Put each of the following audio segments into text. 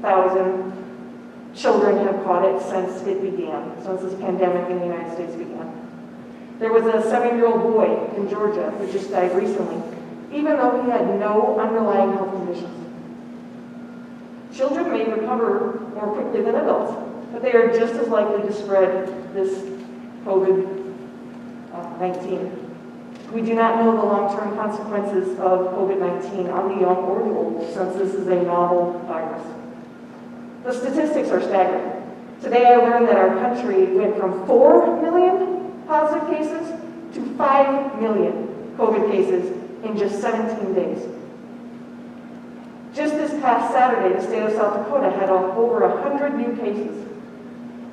150,000 children have caught it since it began, since this pandemic in the United States began. There was a 7-year-old boy in Georgia who just died recently, even though he had no underlying health conditions. Children may recover more quickly than adults, but they are just as likely to spread this COVID-19. We do not know the long-term consequences of COVID-19 on the young or the old, since this is a novel virus. The statistics are staggering. Today I learned that our country went from 4 million positive cases to 5 million COVID cases in just 17 days. Just this past Saturday, the state of South Dakota had over 100 new cases.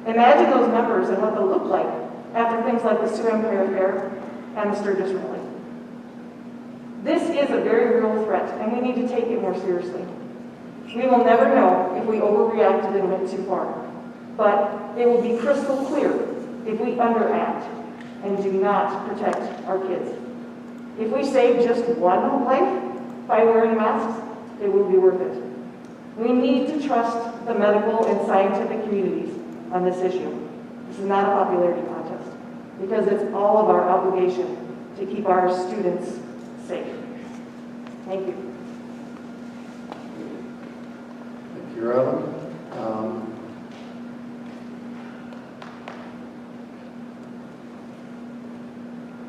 Imagine those numbers and what they'll look like after things like the Sioux Empire Fair and the Sturgis Rally. This is a very real threat, and we need to take it more seriously. We will never know if we overreacted and went too far, but it will be crystal clear if we underact and do not protect our kids. If we save just one life by wearing masks, it will be worth it. We need to trust the medical and scientific communities on this issue. This is not a popularity contest, because it's all of our obligation to keep our students safe. Thank you. Thank you, Robin.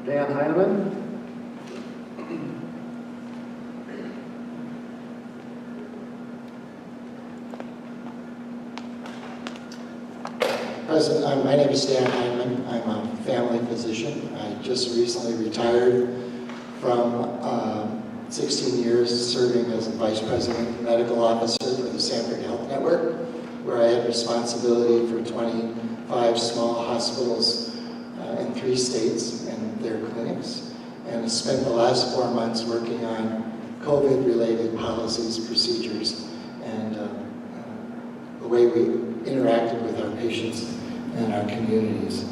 Dan Heineman. President, my name is Dan Heineman. I'm a family physician. I just recently retired from 16 years serving as a Vice President Medical Officer for the Sanford Health Network, where I had responsibility for 25 small hospitals in 3 states and their clinics, and spent the last 4 months working on COVID-related policies, procedures, and the way we interacted with our patients and our communities.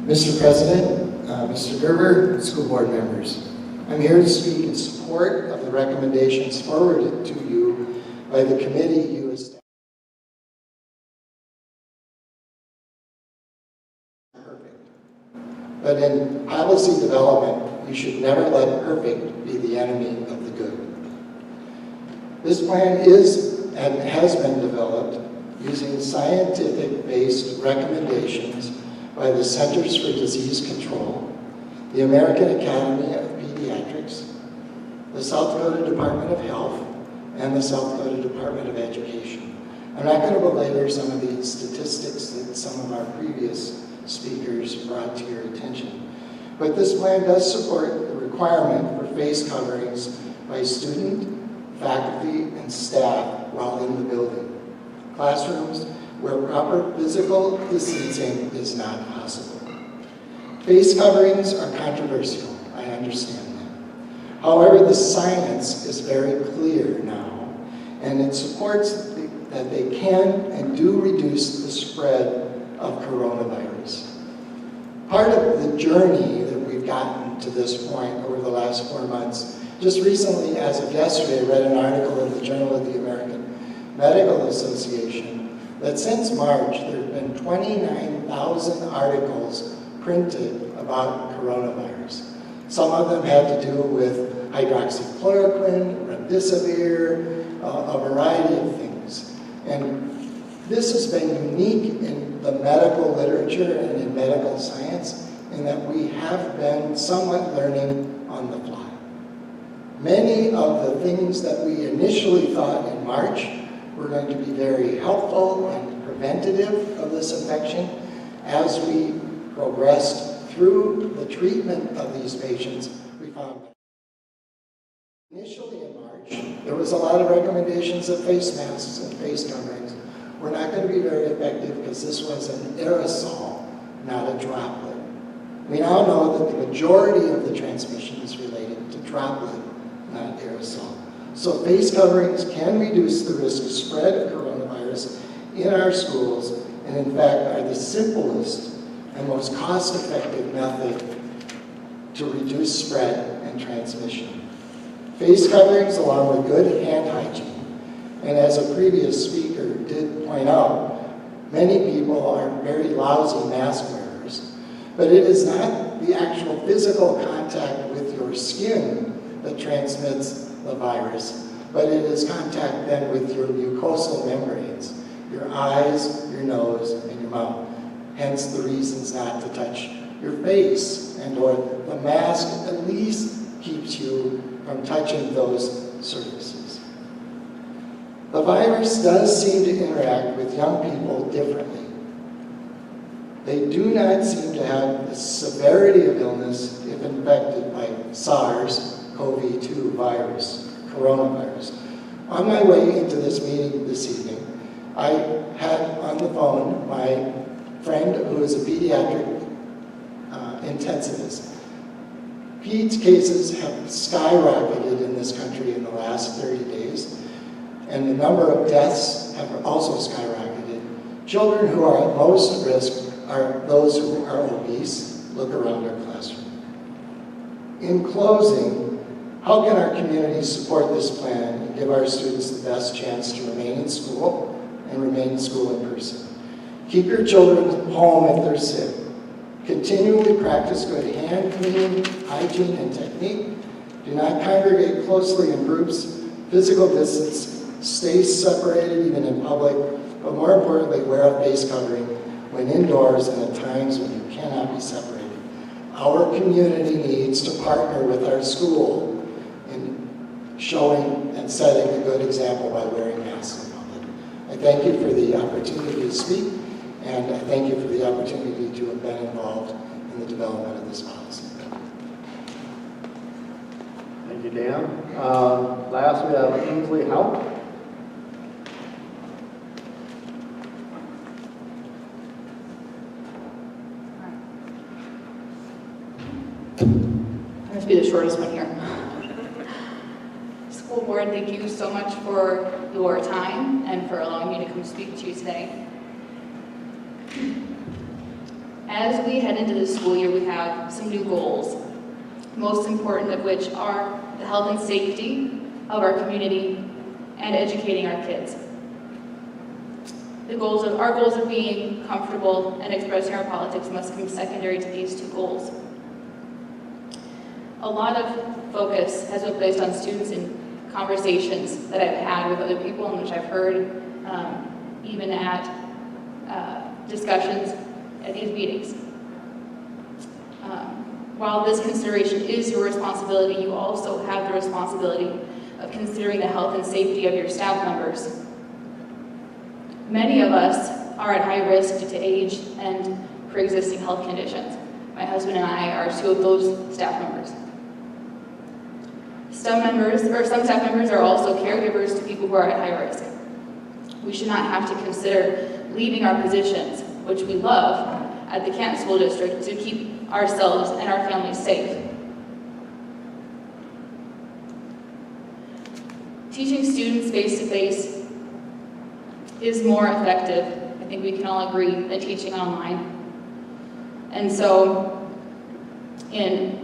Mr. President, Mr. Gerber, school board members, I'm here to speak in support of the recommendations forwarded to you by the committee you established. Perfect. But in policy development, you should never let perfect be the enemy of the good. This plan is and has been developed using scientific-based recommendations by the Centers for Disease Control, the American Academy of Pediatrics, the South Dakota Department of Health, and the South Dakota Department of Education. I'm not going to belabor some of the statistics that some of our previous speakers brought to your attention, but this plan does support the requirement for face coverings by student, faculty, and staff while in the building. Classrooms where proper physical distancing is not possible. Face coverings are controversial, I understand that. However, the science is very clear now, and it supports that they can and do reduce the spread of coronavirus. Part of the journey that we've gotten to this point over the last 4 months, just recently, as of yesterday, I read an article in the Journal of the American Medical Association that since March there have been 29,000 articles printed about coronavirus. Some of them had to do with hydroxychloroquine, remdesivir, a variety of things. And this has been unique in the medical literature and in medical science in that we have been somewhat learning on the fly. Many of the things that we initially thought in March were going to be very helpful and preventative of this infection, as we progressed through the treatment of these patients, we found that initially in March, there was a lot of recommendations of face masks and face coverings were not going to be very effective because this was an aerosol, not a droplet. We now know that the majority of the transmission is related to droplet, not aerosol. So face coverings can reduce the risk of spread of coronavirus in our schools, and in fact are the simplest and most cost-effective method to reduce spread and transmission. Face coverings, along with good hand hygiene And as a previous speaker did point out, many people are very lousy mask wearers. But it is not the actual physical contact with your skin that transmits the virus, but it is contact then with your mucosal membranes, your eyes, your nose, and your mouth. Hence the reasons not to touch your face, and or the mask at least keeps you from touching those surfaces. The virus does seem to interact with young people differently. They do not seem to have the severity of illness if infected by SARS-CoV-2 virus, coronavirus. On my way into this meeting this evening, I had on the phone my friend who is a pediatric intensivist. PEDS cases have skyrocketed in this country in the last 30 days, and the number of deaths have also skyrocketed. Children who are at most risk are those who are obese. Look around our classroom. In closing, how can our community support this plan and give our students the best chance to remain in school and remain in school in person? Keep your children home if they're sick. Continually practice good hand cleaning, hygiene, and technique. Do not congregate closely in groups. Physical distance. Stay separated even in public, but more importantly, wear a face covering when indoors and at times when you cannot be separated. Our community needs to partner with our school in showing and setting a good example by wearing masks in public. I thank you for the opportunity to speak, and I thank you for the opportunity to have been involved in the development of this policy. Thank you, Dan. Last, we have Ainsley Houck. I must be the shortest one here. School board, thank you so much for your time and for allowing me to come speak to you today. As we head into the school year, we have some new goals, most important of which are the health and safety of our community and educating our kids. Our goals of being comfortable and expressing our politics must come secondary to these two goals. A lot of focus has been placed on students in conversations that I've had with other people and which I've heard even at discussions at these meetings. While this consideration is your responsibility, you also have the responsibility of considering the health and safety of your staff members. Many of us are at high risk due to age and pre-existing health conditions. My husband and I are two of those staff members. Some staff members are also caregivers to people who are at high risk. We should not have to consider leaving our positions, which we love, at the Canton School District to keep ourselves and our families safe. Teaching students face-to-face is more effective, I think we can all agree, than teaching online. And so, in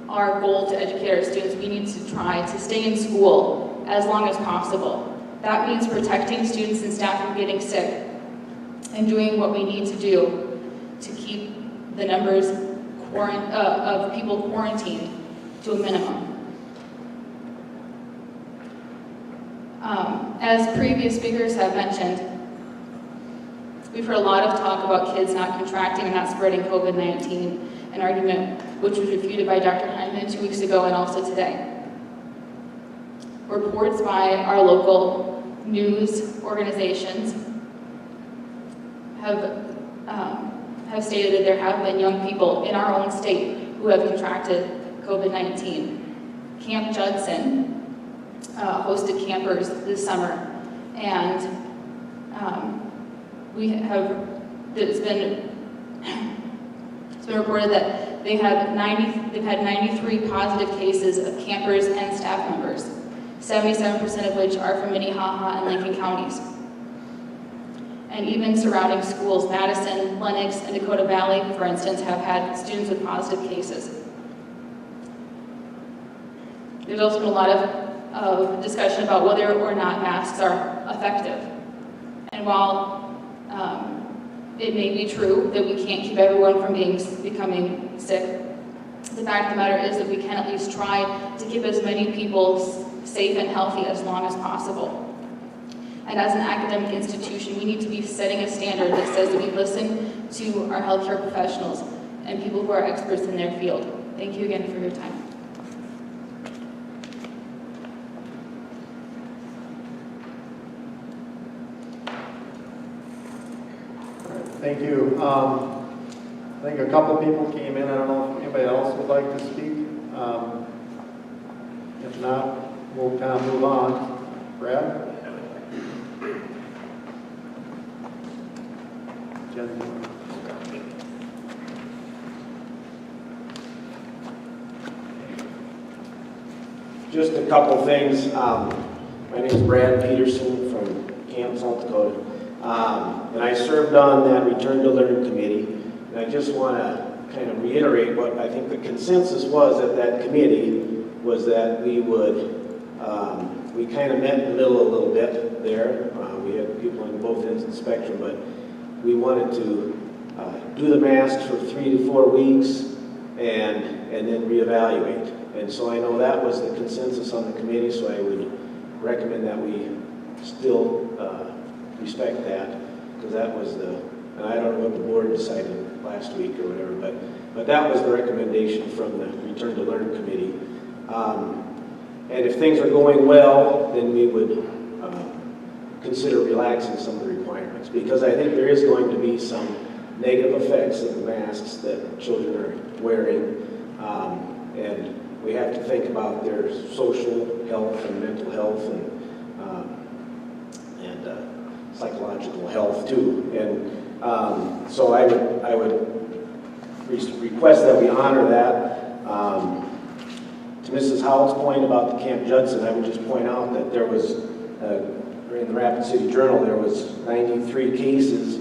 our goal to educate our students, we need to try to stay in school as long as possible. That means protecting students and staff from getting sick and doing what we need to do to keep the numbers of people quarantined to a minimum. As previous speakers have mentioned, we've heard a lot of talk about kids not contracting and not spreading COVID-19, an argument which was refuted by Dr. Hyman 2 weeks ago and also today. Reports by our local news organizations have stated that there have been young people in our own state who have contracted COVID-19. Camp Judson hosted campers this summer, and it's been reported that they've had 93 positive cases of campers and staff members, 77% of which are from Minnehaha and Lincoln counties. And even surrounding schools, Madison, Lenox, and Dakota Valley, for instance, have had students with positive cases. There's also been a lot of discussion about whether or not masks are effective. And while it may be true that we can't keep everyone from becoming sick, the fact of the matter is that we can at least try to keep as many people safe and healthy as long as possible. And as an academic institution, we need to be setting a standard that says that we listen to our healthcare professionals and people who are experts in their field. Thank you again for your time. Thank you. I think a couple people came in. I don't know if anybody else would like to speak. If not, we'll kind of move on. Brad? Jen? Just a couple things. My name is Brad Peterson from Camp, South Dakota. And I served on that Return to Learn committee. And I just want to kind of reiterate what I think the consensus was at that committee was that we would, we kind of met in the middle a little bit there. We had people on both ends of the spectrum, but we wanted to do the masks for 3 to 4 weeks and then reevaluate. And so I know that was the consensus on the committee, so I would recommend that we still respect that, because that was and I don't know what the board decided last week or whatever, but that was the recommendation from the Return to Learn committee. And if things are going well, then we would consider relaxing some of the requirements, because I think there is going to be some negative effects of the masks that children are wearing, and we have to think about their social health and mental health and psychological health too. And so I would request that we honor that. To Mrs. Howell's point about the Camp Judson, I would just point out that there was, in the Rapid City Journal, there was 93 cases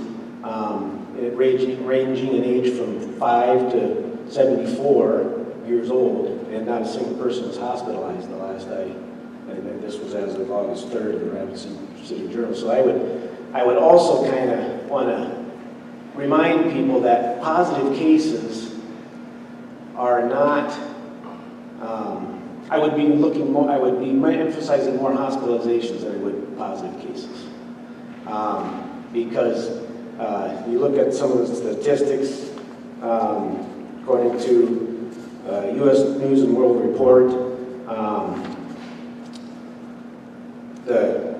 ranging in age from 5 to 74 years old, and not a single person was hospitalized the last day. And this was as of August 3rd in the Rapid City Journal. So I would also kind of want to remind people that positive cases are not, I would be emphasizing more hospitalizations than I would positive cases. Because you look at some of the statistics, according to U.S. News and World Report, the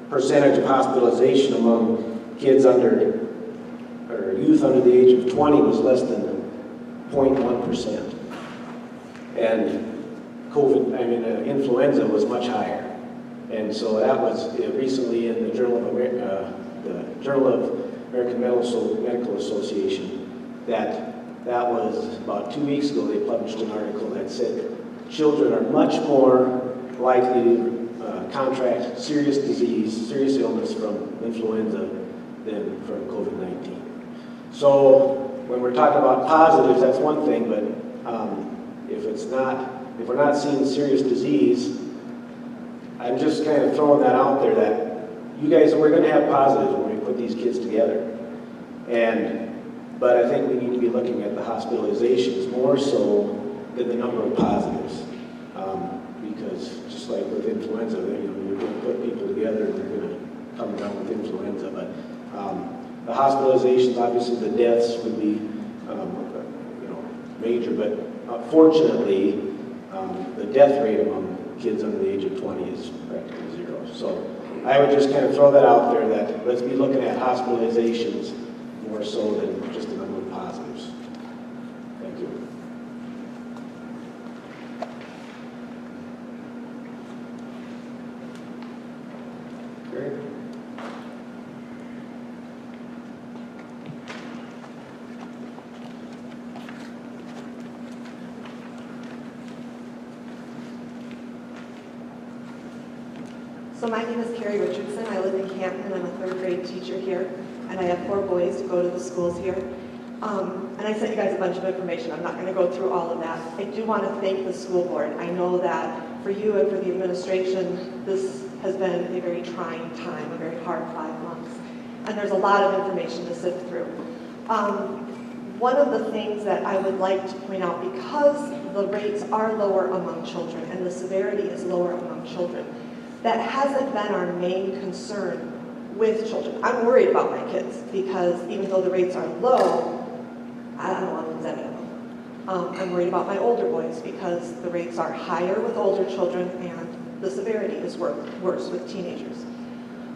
percentage of hospitalization among kids under, or youth under the age of 20 was less than 0.1%. And influenza was much higher. And so that was recently in the Journal of American Medical Association, that was about 2 weeks ago, they published an article that said children are much more likely to contract serious disease, serious illness from influenza than from COVID-19. So when we're talking about positives, that's one thing, but if we're not seeing serious disease, I'm just kind of throwing that out there that you guys, we're going to have positives when we put these kids together. But I think we need to be looking at the hospitalizations more so than the number of positives. Because just like with influenza, you're going to put people together and they're going to come down with influenza. But the hospitalizations, obviously the deaths would be major, but fortunately, the death rate among kids under the age of 20 is practically zero. So I would just kind of throw that out there, that let's be looking at hospitalizations more so than just the number of positives. Thank you. Great. So my name is Carrie Richardson. I live in Canton. I'm a 3rd grade teacher here, and I have 4 boys who go to the schools here. And I sent you guys a bunch of information. I'm not going to go through all of that. I do want to thank the school board. I know that for you and for the administration, this has been a very trying time, a very hard 5 months. And there's a lot of information to sift through. One of the things that I would like to point out, because the rates are lower among children and the severity is lower among children, that hasn't been our main concern with children. I'm worried about my kids because even though the rates are low, I don't want to lose any of them. I'm worried about my older boys because the rates are higher with older children and the severity is worse with teenagers.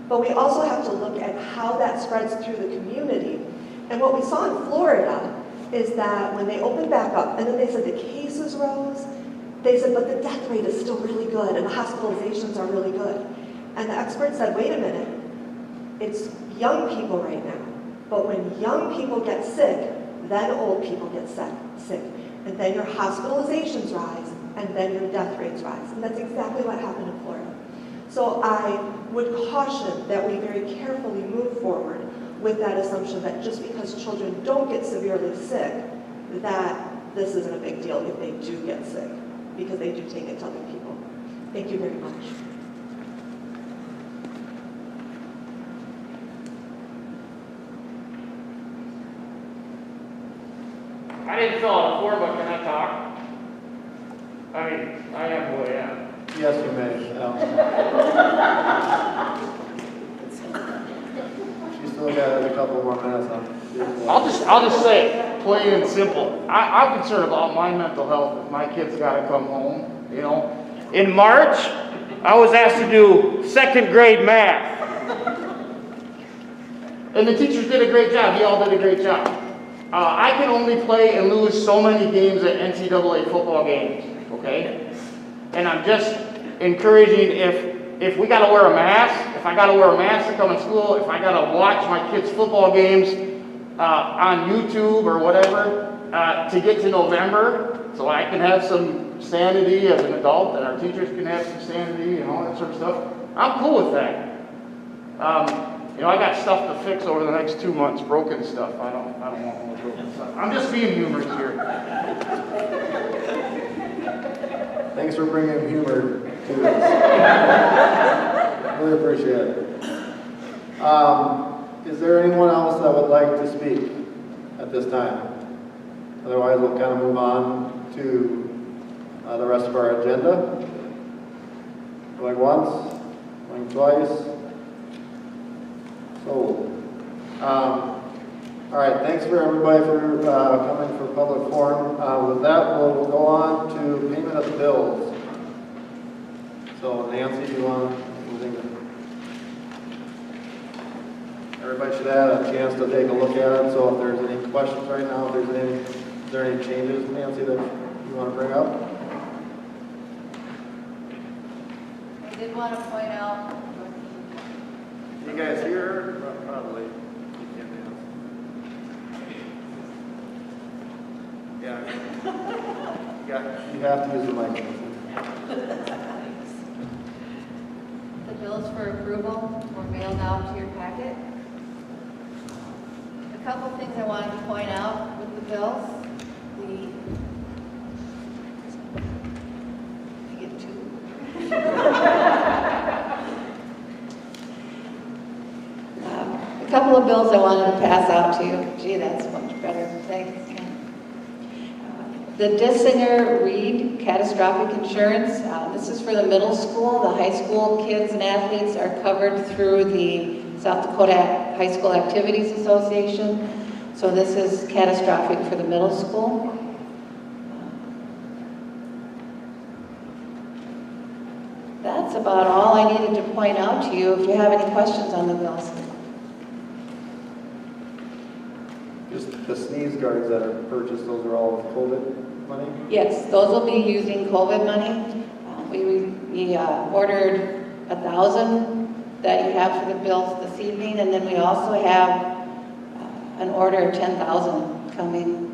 But we also have to look at how that spreads through the community. And what we saw in Florida is that when they opened back up, and then they said the cases rose, they said, but the death rate is still really good and the hospitalizations are really good. And the experts said, wait a minute, it's young people right now. But when young people get sick, then old people get sick. And then your hospitalizations rise, and then your death rates rise. And that's exactly what happened in Florida. So I would caution that we very carefully move forward with that assumption that just because children don't get severely sick, that this isn't a big deal if they do get sick, because they do take it to other people. Thank you very much. I didn't fill out a form, but can I talk? I mean, I am who I am. Yes, you may. She's still got a couple more minutes on. I'll just say, plain and simple. I'm concerned about my mental health if my kids gotta come home, you know. In March, I was asked to do 2nd grade math. And the teachers did a great job, you all did a great job. I can only play and lose so many games at NCAA football games, okay? And I'm just encouraging if we gotta wear a mask, if I gotta wear a mask to come to school, if I gotta watch my kids' football games on YouTube or whatever to get to November, so I can have some sanity as an adult and our teachers can have some sanity and all that sort of stuff, I'm cool with that. You know, I got stuff to fix over the next 2 months, broken stuff. I don't want more broken stuff. I'm just being humorous here. Thanks for bringing humor to this. Really appreciate it. Is there anyone else that would like to speak at this time? Otherwise, we'll kind of move on to the rest of our agenda. Going once, going twice. So, all right, thanks for everybody for coming for public forum. With that, we'll go on to payment of the bills. So Nancy, do you want to? Everybody should have a chance to take a look at it. So if there's any questions right now, is there any changes, Nancy, that you want to bring up? I did want to point out. You guys here? Probably. You can't dance. Yeah. You have to use the microphone. The bills for approval were mailed out to your packet. A couple things I wanted to point out with the bills. I get two. A couple of bills I wanted to pass out to you. Gee, that's much better. Thanks, Ken. The Dissinger Reed Catastrophic Insurance. This is for the middle school. The high school kids and athletes are covered through the South Dakota High School Activities Association. So this is catastrophic for the middle school. That's about all I needed to point out to you. If you have any questions on the bills. Just the sneeze guards that are purchased, those are all with COVID money? Yes, those will be using COVID money. We ordered 1,000 that you have for the bills this evening, and then we also have an order of 10,000 coming.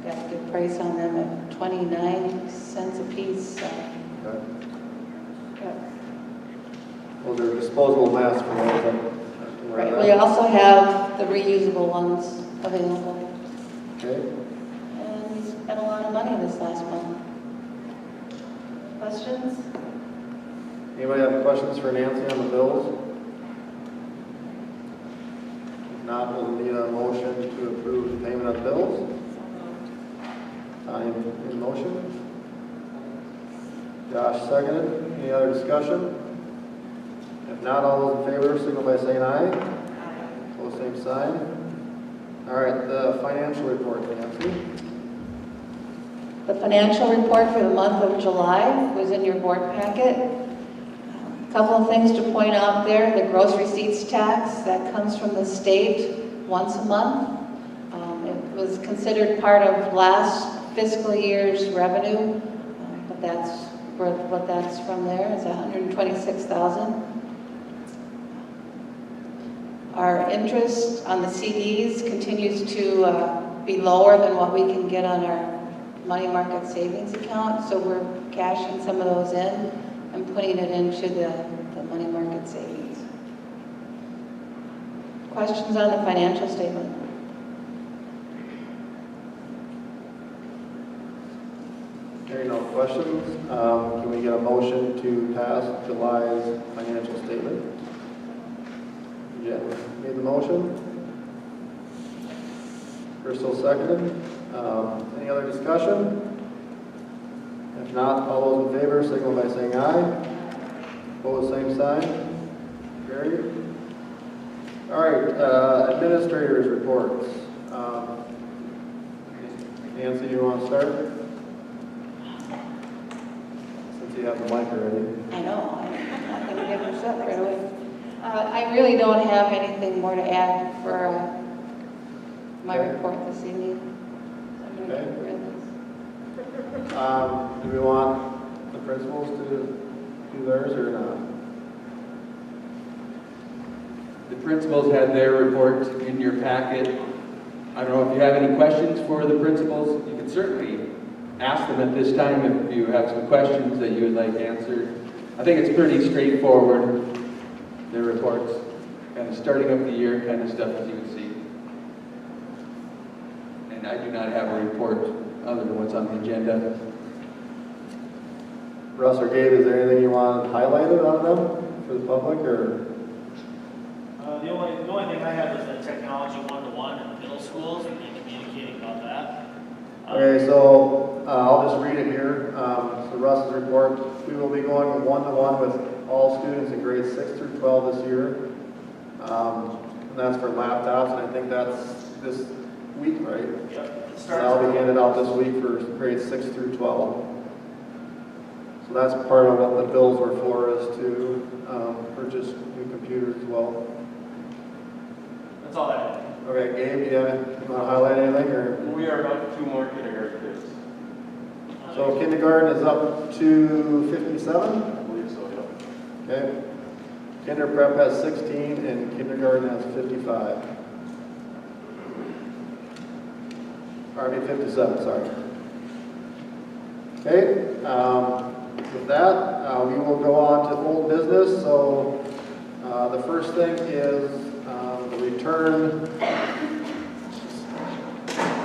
Got a good price on them at 29 cents a piece. So. Okay. Yep. Those are disposable masks for those that wear Right. that. We also have the reusable ones available. Okay. And we spent a lot of money this last month. Questions? Anybody have questions for Nancy on the bills? If not, we'll need a motion to approve the payment of bills. In motion? Josh seconded. Any other discussion? If not, all those in favor signal by saying aye. Pose same sign. All right, the financial report, Nancy. The financial report for the month of July was in your board packet. A couple of things to point out there. The gross receipts tax that comes from the state once a month. It was considered part of last fiscal year's revenue, but that's what that's from there is $126,000. Our interest on the CDs continues to be lower than what we can get on our money market savings account, so we're cashing some of those in and putting it into the money market savings. Questions on the financial statement? Hearing no questions, can we get a motion to pass July's financial statement? Jen made the motion. Crystal seconded. Any other discussion? If not, all those in favor signal by saying aye. Opposed, same sign. Carried. All right, administrators' reports. Nancy, you want to start? Since you have the mic already. I know, I'm not going to give this up right away. I really don't have anything more to add for my report this evening. I'm going to get rid of this. Do we want the principals to do theirs or not? The principals had their report in your packet. I don't know if you have any questions for the principals. You can certainly ask them at this time if you have some questions that you would like answered. I think it's pretty straightforward, their reports, kind of starting up the year kind of stuff as you can see. And I do not have a report other than what's on the agenda. Russ or Gabe, is there anything you want highlighted on them for the public, or? The only thing I have is the technology one-to-one in middle schools and communicating about that. Okay, so I'll just read it here. So Russ's report, we will be going one-to-one with all students in grades 6 through 12 this year. And that's for laptops, and I think that's this week, right? Yep. So that'll be handed out this week for grades 6 through 12. So that's part of what the bills were for, is to purchase new computers as well. That's all I have. Okay, Gabe, you want to highlight anything, or? We are about 2 more kindergarten kids. So kindergarten is up to 57? I believe so, yeah. Okay. Kinder prep has 16 and kindergarten has 55. Or I mean 57, sorry. Okay, with that, we will go on to old business. So the first thing is the return,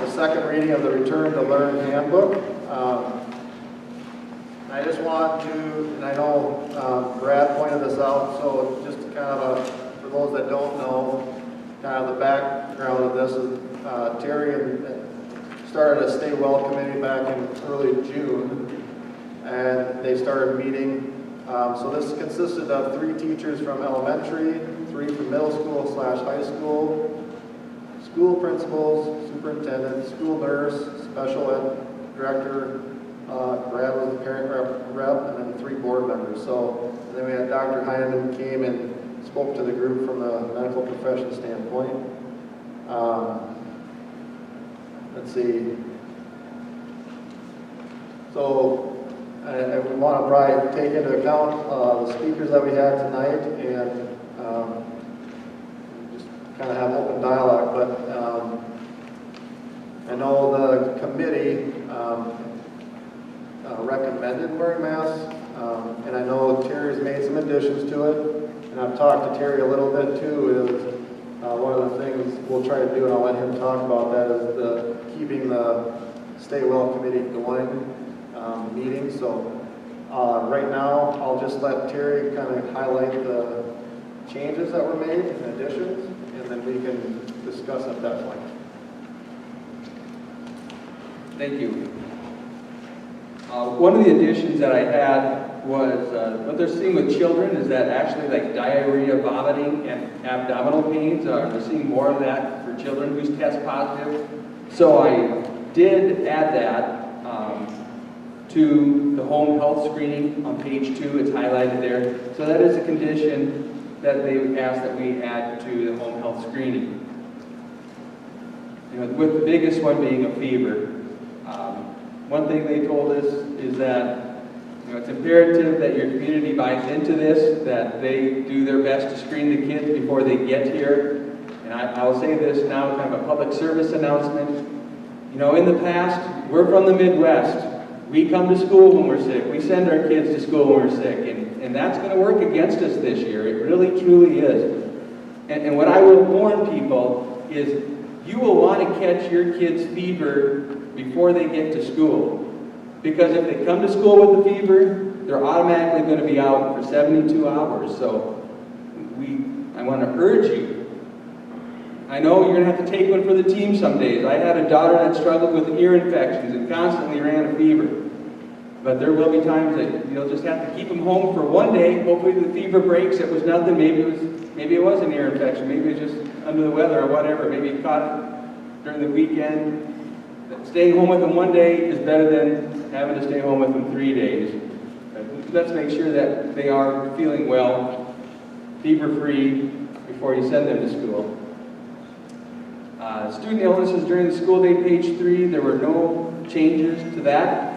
the second reading of the Return to Learn handbook. I just want to, and I know Brad pointed this out, so just to kind of, for those that don't know, kind of the background of this is Terry started a Stay Well committee back in early June, and they started meeting. So this consisted of 3 teachers from elementary, 3 from middle school / high school, school principals, superintendent, school nurse, special ed director, Brad was the parent rep, and then 3 board members. So and then we had Dr. Heinen who came and spoke to the group from the medical profession standpoint. Let's see. So we want to probably take into account the speakers that we had tonight and just kind of have open dialogue. But I know the committee recommended wearing masks, and I know Terry's made some additions to it, and I've talked to Terry a little bit too. Is one of the things we'll try to do, and I'll let him talk about that, is keeping the Stay Well committee going meeting. So Right now, I'll just let Terry kind of highlight the changes that were made and additions, and then we can discuss at that point. Thank you. One of the additions that I had was what they're seeing with children is that actually like diarrhea, vomiting, and abdominal pains. They're seeing more of that for children who test positive. So I did add that to the home health screening on page 2. It's highlighted there. So that is a condition that they asked that we add to the home health screening. You know, with the biggest one being a fever. One thing they told us is that it's imperative that your community buys into this, that they do their best to screen the kids before they get here. And I'll say this now, kind of a public service announcement. You know, in the past, we're from the Midwest. We come to school when we're sick. We send our kids to school when we're sick. And that's going to work against us this year. It really, truly is. And what I will warn people is you will want to catch your kids' fever before they get to school. Because if they come to school with a fever, they're automatically going to be out for 72 hours. So I want to urge you. I know you're going to have to take one for the team some days. I had a daughter that struggled with ear infections and constantly ran a fever. But there will be times that you'll just have to keep them home for one day. Hopefully the fever breaks. It was nothing. Maybe it was an ear infection. Maybe it was just under the weather or whatever. Maybe you caught it during the weekend. But staying home with them one day is better than having to stay home with them 3 days. But let's make sure that they are feeling well, fever-free, before you send them to school. Student illnesses during the school day, page 3, there were no changes to that.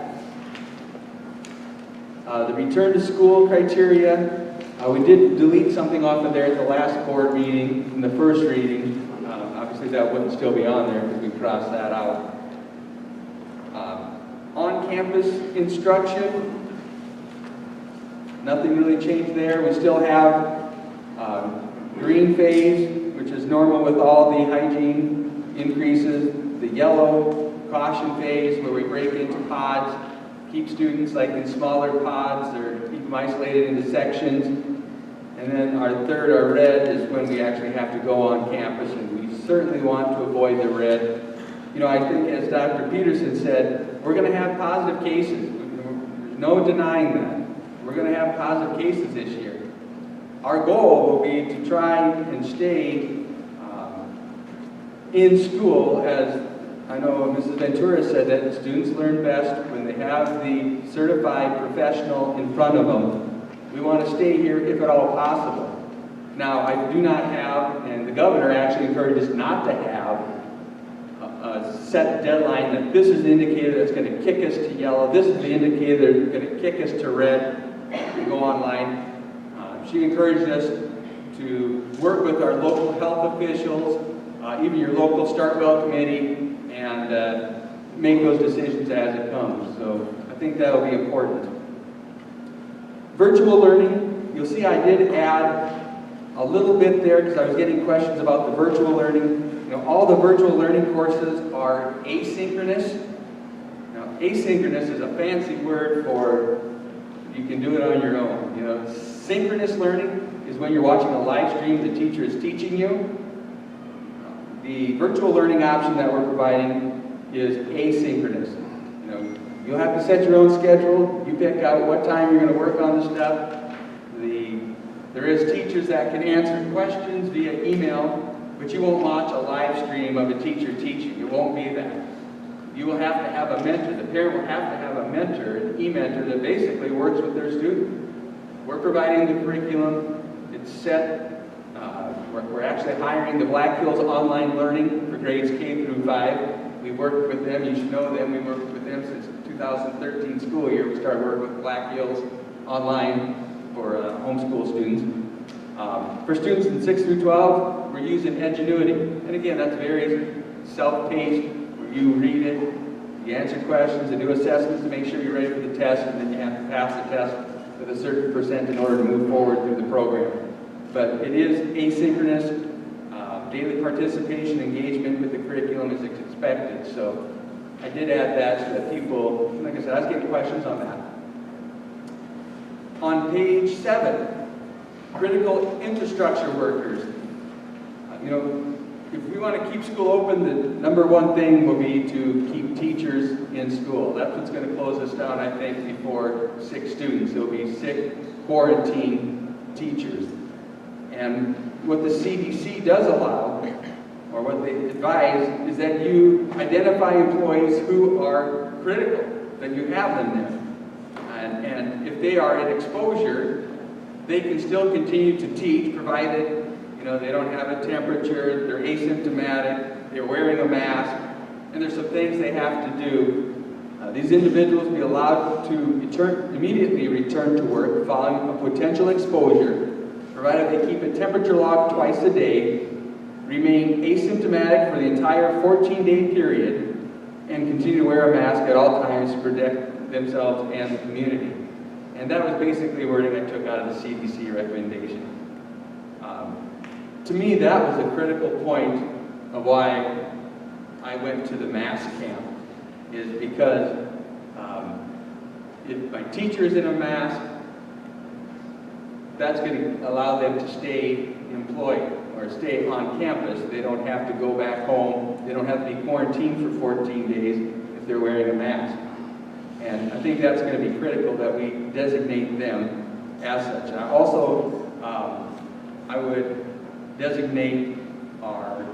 The return to school criteria, we did delete something off of there at the last board meeting in the first reading. Obviously that wouldn't still be on there because we crossed that out. On-campus instruction, nothing really changed there. We still have green phase, which is normal with all the hygiene increases. The yellow caution phase, where we break into pods, keep students like in smaller pods or keep them isolated into sections. And then our third, our red, is when we actually have to go on campus, and we certainly want to avoid the red. You know, I think as Dr. Peterson said, we're going to have positive cases. There's no denying that. We're going to have positive cases this year. Our goal will be to try and stay in school, as I know Mrs. Ventura said, that students learn best when they have the certified professional in front of them. We want to stay here if at all possible. Now, I do not have, and the governor actually encouraged us not to have a set deadline that this is the indicator that's going to kick us to yellow, this is the indicator that's going to kick us to red. We go online. She encouraged us to work with our local health officials, even your local Start Well committee, and make those decisions as it comes. So I think that will be important. Virtual learning, you'll see I did add a little bit there because I was getting questions about the virtual learning. You know, all the virtual learning courses are asynchronous. Now, asynchronous is a fancy word for you can do it on your own. You know, synchronous learning is when you're watching a live stream, the teacher is teaching you. The virtual learning option that we're providing is asynchronous. You know, you'll have to set your own schedule. You pick out what time you're going to work on the stuff. There is teachers that can answer questions via email, but you won't watch a live stream of a teacher teaching. It won't be that. You will have to have a mentor. The parent will have to have a mentor, an e-mentor that basically works with their student. We're providing the curriculum. It's set. We're actually hiring the Black Hills Online Learning for grades K through 5. We worked with them. You should know them. We worked with them since the 2013 school year. We started working with Black Hills Online for homeschool students. For students in 6 through 12, we're using Edgenuity. And again, that's very self-paced, where you read it, you answer questions, and do assessments to make sure you're ready for the test, and then you have to pass the test with a certain percent in order to move forward through the program. But it is asynchronous. Daily participation, engagement with the curriculum is expected. So I did add that so that people, like I said, I was getting questions on that. On page 7, critical infrastructure workers. You know, if we want to keep school open, the number one thing will be to keep teachers in school. That's what's going to close us down, I think, before sick students. There'll be sick, quarantine teachers. And what the CDC does allow, or what they advise, is that you identify employees who are critical, that you have them there. And if they are at exposure, they can still continue to teach, provided they don't have a temperature, they're asymptomatic, they're wearing a mask, and there's some things they have to do. These individuals will be allowed to immediately return to work following a potential exposure, provided they keep a temperature log twice a day, remain asymptomatic for the entire 14-day period, and continue to wear a mask at all times to protect themselves and the community. And that was basically wording I took out of the CDC recommendation. To me, that was a critical point of why I went to the mask camp, is because if my teacher is in a mask, that's going to allow them to stay employed or stay on campus. They don't have to go back home. They don't have to be quarantined for 14 days if they're wearing a mask. And I think that's going to be critical that we designate them as such. And I would designate our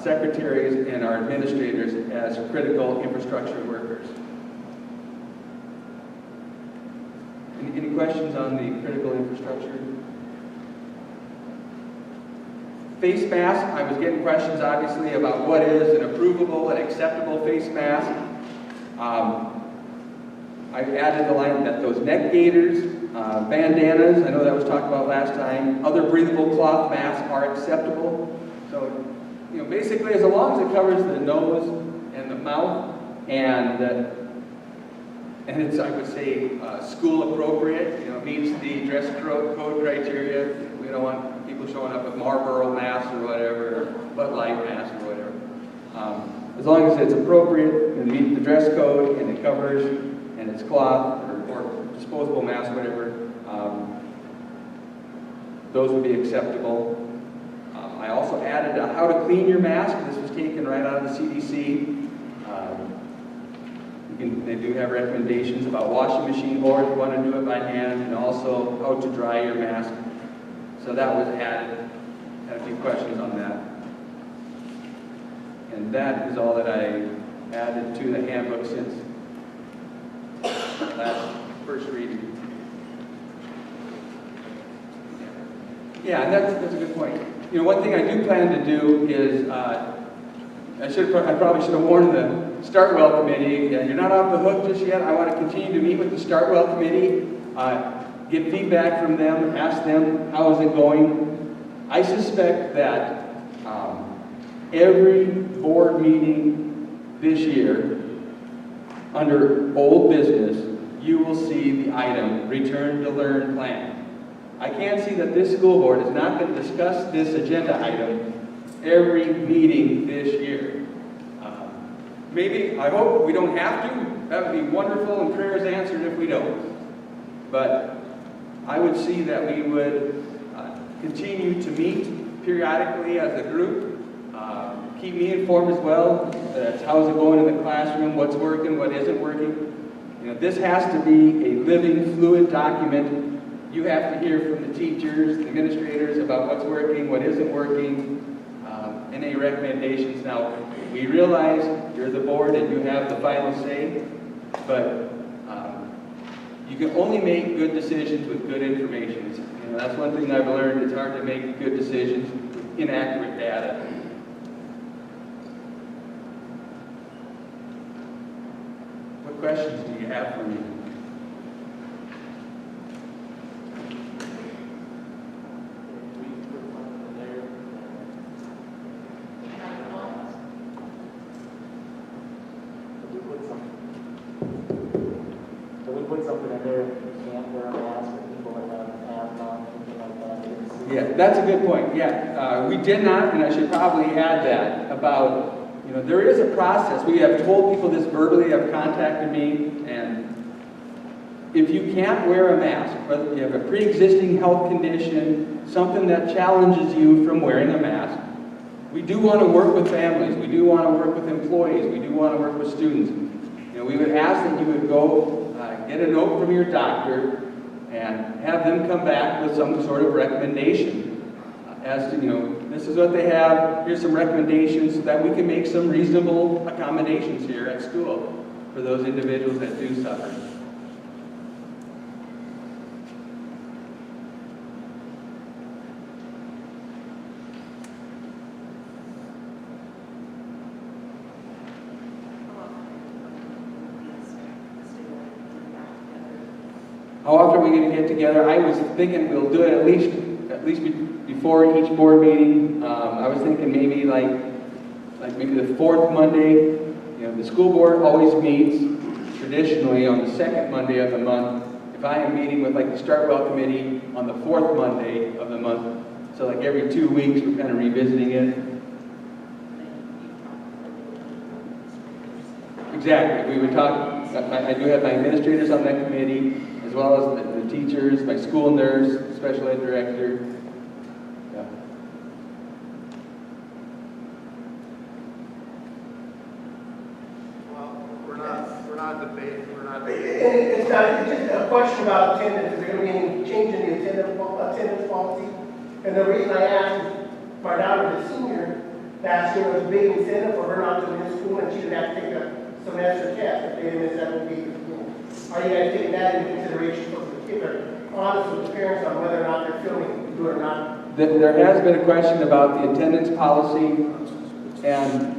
secretaries and our administrators as critical infrastructure workers. Any questions on the critical infrastructure? Face mask, I was getting questions obviously about what is an approvable and acceptable face mask. I've added the line that those neck gaiters, bandanas, I know that was talked about last time, other breathable cloth masks are acceptable. So, basically as long as it covers the nose and the mouth and it's, I would say, school appropriate, meets the dress code criteria. We don't want people showing up with Marlboro masks or whatever, or Bud Light masks or whatever. As long as it's appropriate and meets the dress code and it covers and it's cloth or disposable mask, whatever, those would be acceptable. I also added how to clean your mask. This was taken right out of the CDC. They do have recommendations about washing machine, or if you want to do it by hand, and also how to dry your mask. So that was added. Had a few questions on that. And that is all that I added to the handbook since last first reading. Yeah, and that's a good point. One thing I do plan to do is, I probably should have warned the Startwell Committee. You're not off the hook just yet. I want to continue to meet with the Startwell Committee, get feedback from them, ask them how is it going. I suspect that every board meeting this year, under old business, you will see the item Return to Learn plan. I can't see that this school board is not going to discuss this agenda item every meeting this year. Maybe, I hope we don't have to. That would be wonderful and prayers answered if we don't. But I would see that we would continue to meet periodically as a group. Keep me informed as well. How's it going in the classroom, what's working, what isn't working. This has to be a living, fluid document. You have to hear from the teachers, the administrators about what's working, what isn't working, and any recommendations. Now, we realize you're the board and you have the final say, but you can only make good decisions with good information. That's one thing I've learned. It's hard to make good decisions with inaccurate data. What questions do you have for me? Yeah, that's a good point. Yeah, we did not, and I should probably add that about, there is a process. We have told people this verbally, have contacted me, and if you can't wear a mask, whether you have a pre-existing health condition, something that challenges you from wearing a mask, we do want to work with families, we do want to work with employees, we do want to work with students. You know, we would ask that you would go get a note from your doctor and have them come back with some sort of recommendation as to, you know, this is what they have, here's some recommendations so that we can make some reasonable accommodations here at school for those individuals that do suffer. How often are we going to get together? I was thinking we'll do it at least before each board meeting. I was thinking maybe like maybe the fourth Monday. You know, the school board always meets traditionally on the second Monday of the month. If I am meeting with like the Startwell committee on the fourth Monday of the month, so like every 2 weeks we're kind of revisiting it. Exactly. We would talk. I do have my administrators on that committee, as well as the teachers, my school nurse, special ed director. Yeah. Well, we're not debating. It's just a question about attendance. Is there going to be any change in the attendance policy? And the reason I asked is my daughter is a senior. Last year was a big incentive for her not to miss school, and she didn't have to take a semester test. If they didn't miss that would be. Are you guys taking that into consideration so the kids are honest with the parents on whether or not they're feeling good or not? There has been a question about the attendance policy, and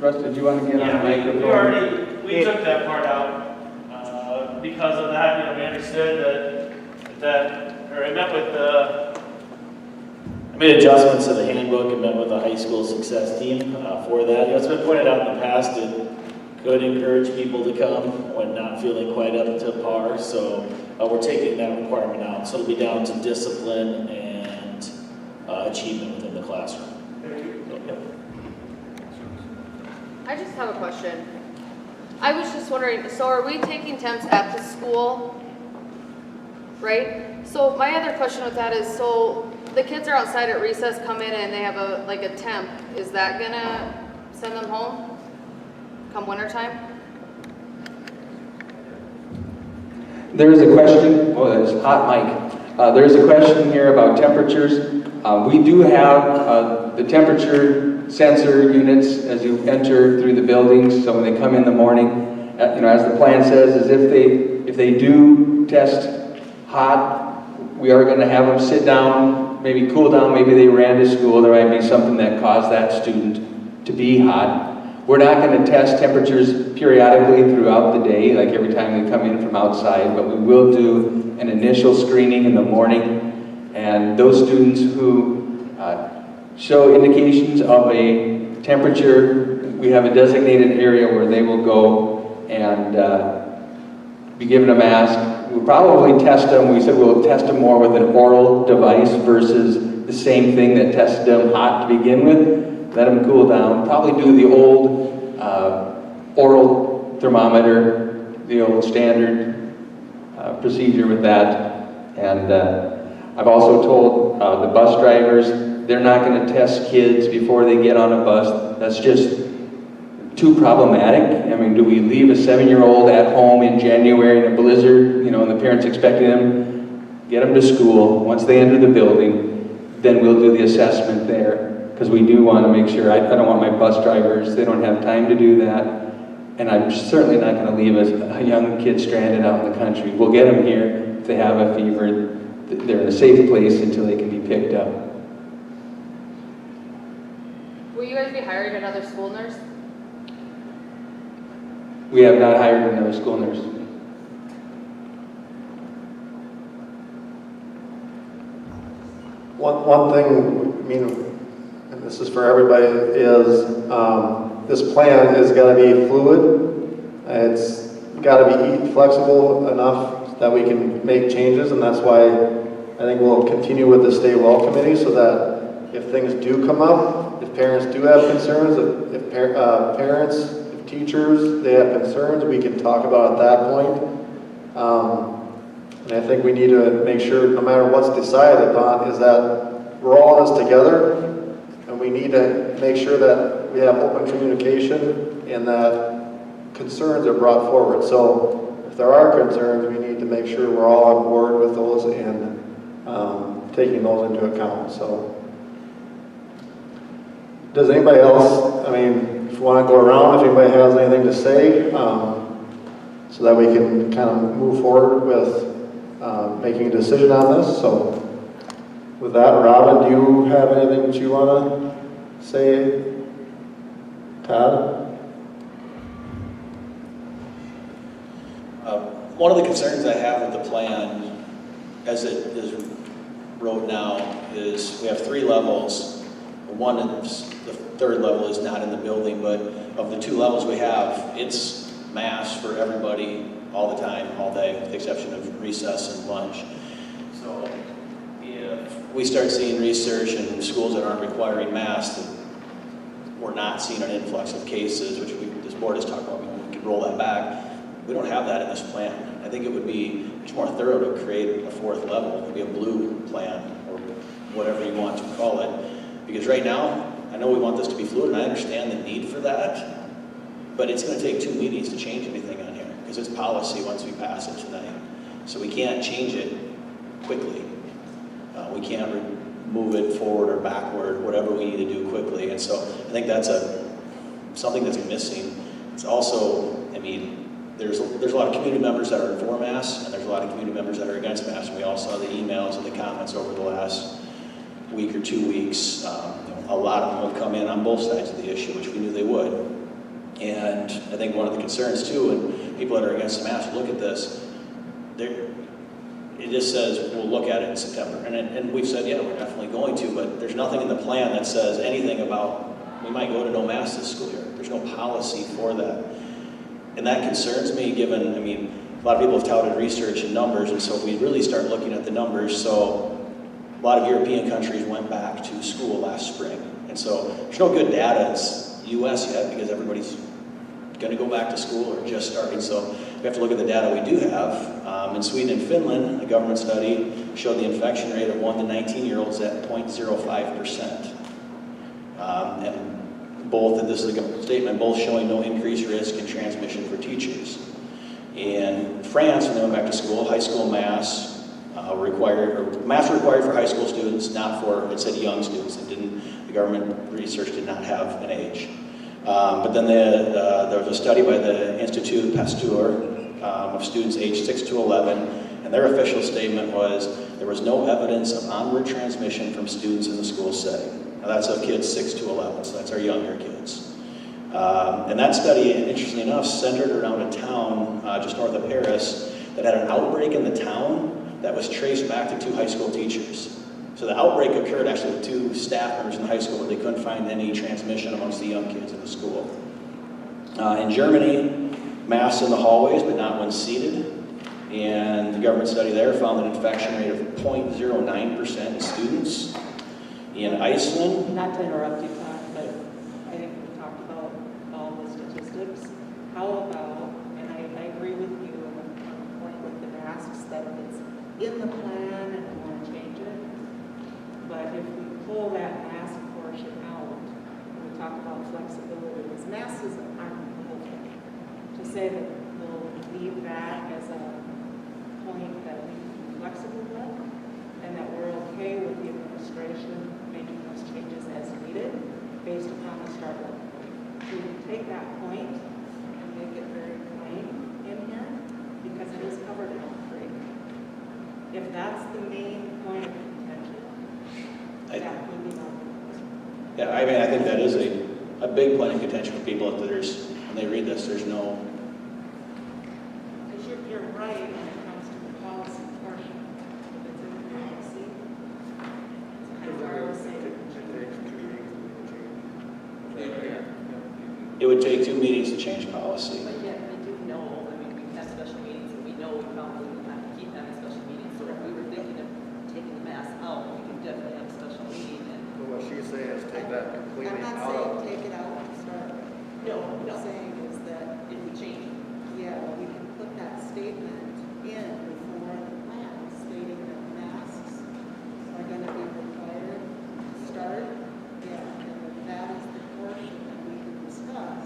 Russ, did you want to get on the microphone? We took that part out because of that. You know, we understood I met with I made adjustments to the handbook and met with the high school success team for that. You know, it's been pointed out in the past it could encourage people to come when not feeling quite up to par. So we're taking that requirement out. So it'll be down to discipline and achievement within the classroom. So, yep. I just have a question. I was just wondering, so are we taking temps at the school, right? So my other question with that is, so the kids are outside at recess, come in and they have a temp. Is that gonna send them home come wintertime? There's a question, oh, that's hot mic. There's a question here about temperatures. We do have the temperature sensor units as you enter through the buildings. So when they come in the morning, you know, as the plan says, is if they do test hot, we are going to have them sit down, maybe cool down, maybe they ran to school, there might be something that caused that student to be hot. We're not going to test temperatures periodically throughout the day, like every time they come in from outside, but we will do an initial screening in the morning, and those students who show indications of a temperature, we have a designated area where they will go and be given a mask. We'll probably test them, we said we'll test them more with an oral device versus the same thing that tested them hot to begin with. Let them cool down. Probably do the old oral thermometer, the old standard procedure with that. And I've also told the bus drivers, they're not going to test kids before they get on a bus. That's just too problematic. I mean, do we leave a 7-year-old at home in January in a blizzard, you know, and the parents expecting them, get them to school. Once they enter the building, then we'll do the assessment there. Because we do want to make sure, I don't want my bus drivers, they don't have time to do that. And I'm certainly not going to leave a young kid stranded out in the country. We'll get them here. If they have a fever, they're in a safe place until they can be picked up. Will you guys be hiring another school nurse? We have not hired another school nurse. One thing, I mean, and this is for everybody, is this plan is got to be fluid. It's got to be flexible enough that we can make changes, and that's why I think we'll continue with the Stay Well Committee so that if things do come up, if parents do have concerns, if parents, if teachers, they have concerns, we can talk about at that point. And I think we need to make sure, no matter what's decided upon, is that we're all in this together, and we need to make sure that we have open communication and that concerns are brought forward. So if there are concerns, we need to make sure we're all on board with those and taking those into account. So, does anybody else, I mean, if you want to go around, if anybody has anything to say, so that we can kind of move forward with making a decision on this. So with that, Robin, do you have anything that you want to say? Todd? One of the concerns I have with the plan, as it is wrote now, is we have 3 levels. One, the third level is not in the building, but of the 2 levels we have, it's mass for everybody all the time, all day, with the exception of recess and lunch. So if we start seeing research in schools that aren't requiring masks, that we're not seeing an influx of cases, which this board has talked about, we could roll that back. We don't have that in this plan. I think it would be much more thorough to create a 4th level, maybe a blue plan, or whatever you want to call it. Because right now, I know we want this to be fluid, and I understand the need for that, but it's going to take 2 meetings to change anything on here, because it's policy once we pass it tonight. So we can't change it quickly. We can't move it forward or backward, whatever we need to do quickly. And so I think that's something that's missing. It's also, I mean, there's a lot of community members that are for masks, and there's a lot of community members that are against masks. And we all saw the emails and the comments over the last week or 2 weeks. A lot of them have come in on both sides of the issue, which we knew they would. And I think one of the concerns too, and people that are against the mask look at this, it just says we'll look at it in September. And we've said, yeah, we're definitely going to, but there's nothing in the plan that says anything about we might go to no mask this school year. There's no policy for that. And that concerns me given, I mean, a lot of people have touted research and numbers, and so if we really start looking at the numbers, so a lot of European countries went back to school last spring. And so there's no good data in the US yet because everybody's going to go back to school or just starting. So we have to look at the data we do have. In Sweden and Finland, a government study showed the infection rate of 1 to 19-year-olds at 0.05%. And both, and this is a statement, both showing no increased risk in transmission for teachers. In France, when they went back to school, high school masks masks required for high school students, not for, it said young students. It didn't, the government research did not have an age. But then there was a study by the Institut Pasteur of students aged 6 to 11, and their official statement was there was no evidence of onward transmission from students in the school setting. Now that's of kids 6 to 11, so that's our younger kids. And that study, interestingly enough, centered around a town just north of Paris that had an outbreak in the town that was traced back to 2 high school teachers. So the outbreak occurred actually with 2 staff members in the high school, but they couldn't find any transmission amongst the young kids in the school. In Germany, masks in the hallways, but not when seated. And the government study there found an infection rate of 0.09% in students. In Iceland, Not to interrupt you, Todd, but I think we talked about all the statistics. How about, and I agree with you on the point with the masks, that it's in the plan and we want to change it. But if we pull that mask portion out, and we talk about flexibility, because masks aren't the whole thing. To say that we'll leave that as a point that we can be flexible with, and that we're okay with the administration making those changes as needed based upon the start line. So we take that point and make it very plain in here because it is covered in all 3. If that's the main point of contention, that would be not. yeah, I mean, I think that is a big point of contention for people if there's, when they read this, there's no. Because you're right when it comes to the policy portion. If it's in the policy, it's hard to say. It would take 2 meetings to change policy. But yet, we do know, I mean, we've had special meetings, and we know we probably will have to keep having special meetings. So if we were thinking of taking the mask out, we could definitely have a special meeting. And But what she's saying is take that completely I'm not out saying of. take it out and start. No, What no. I'm saying is that, if we change it, yeah, we can put that statement in before the plan stating that masks are going to be required to start, and that is the portion that we can discuss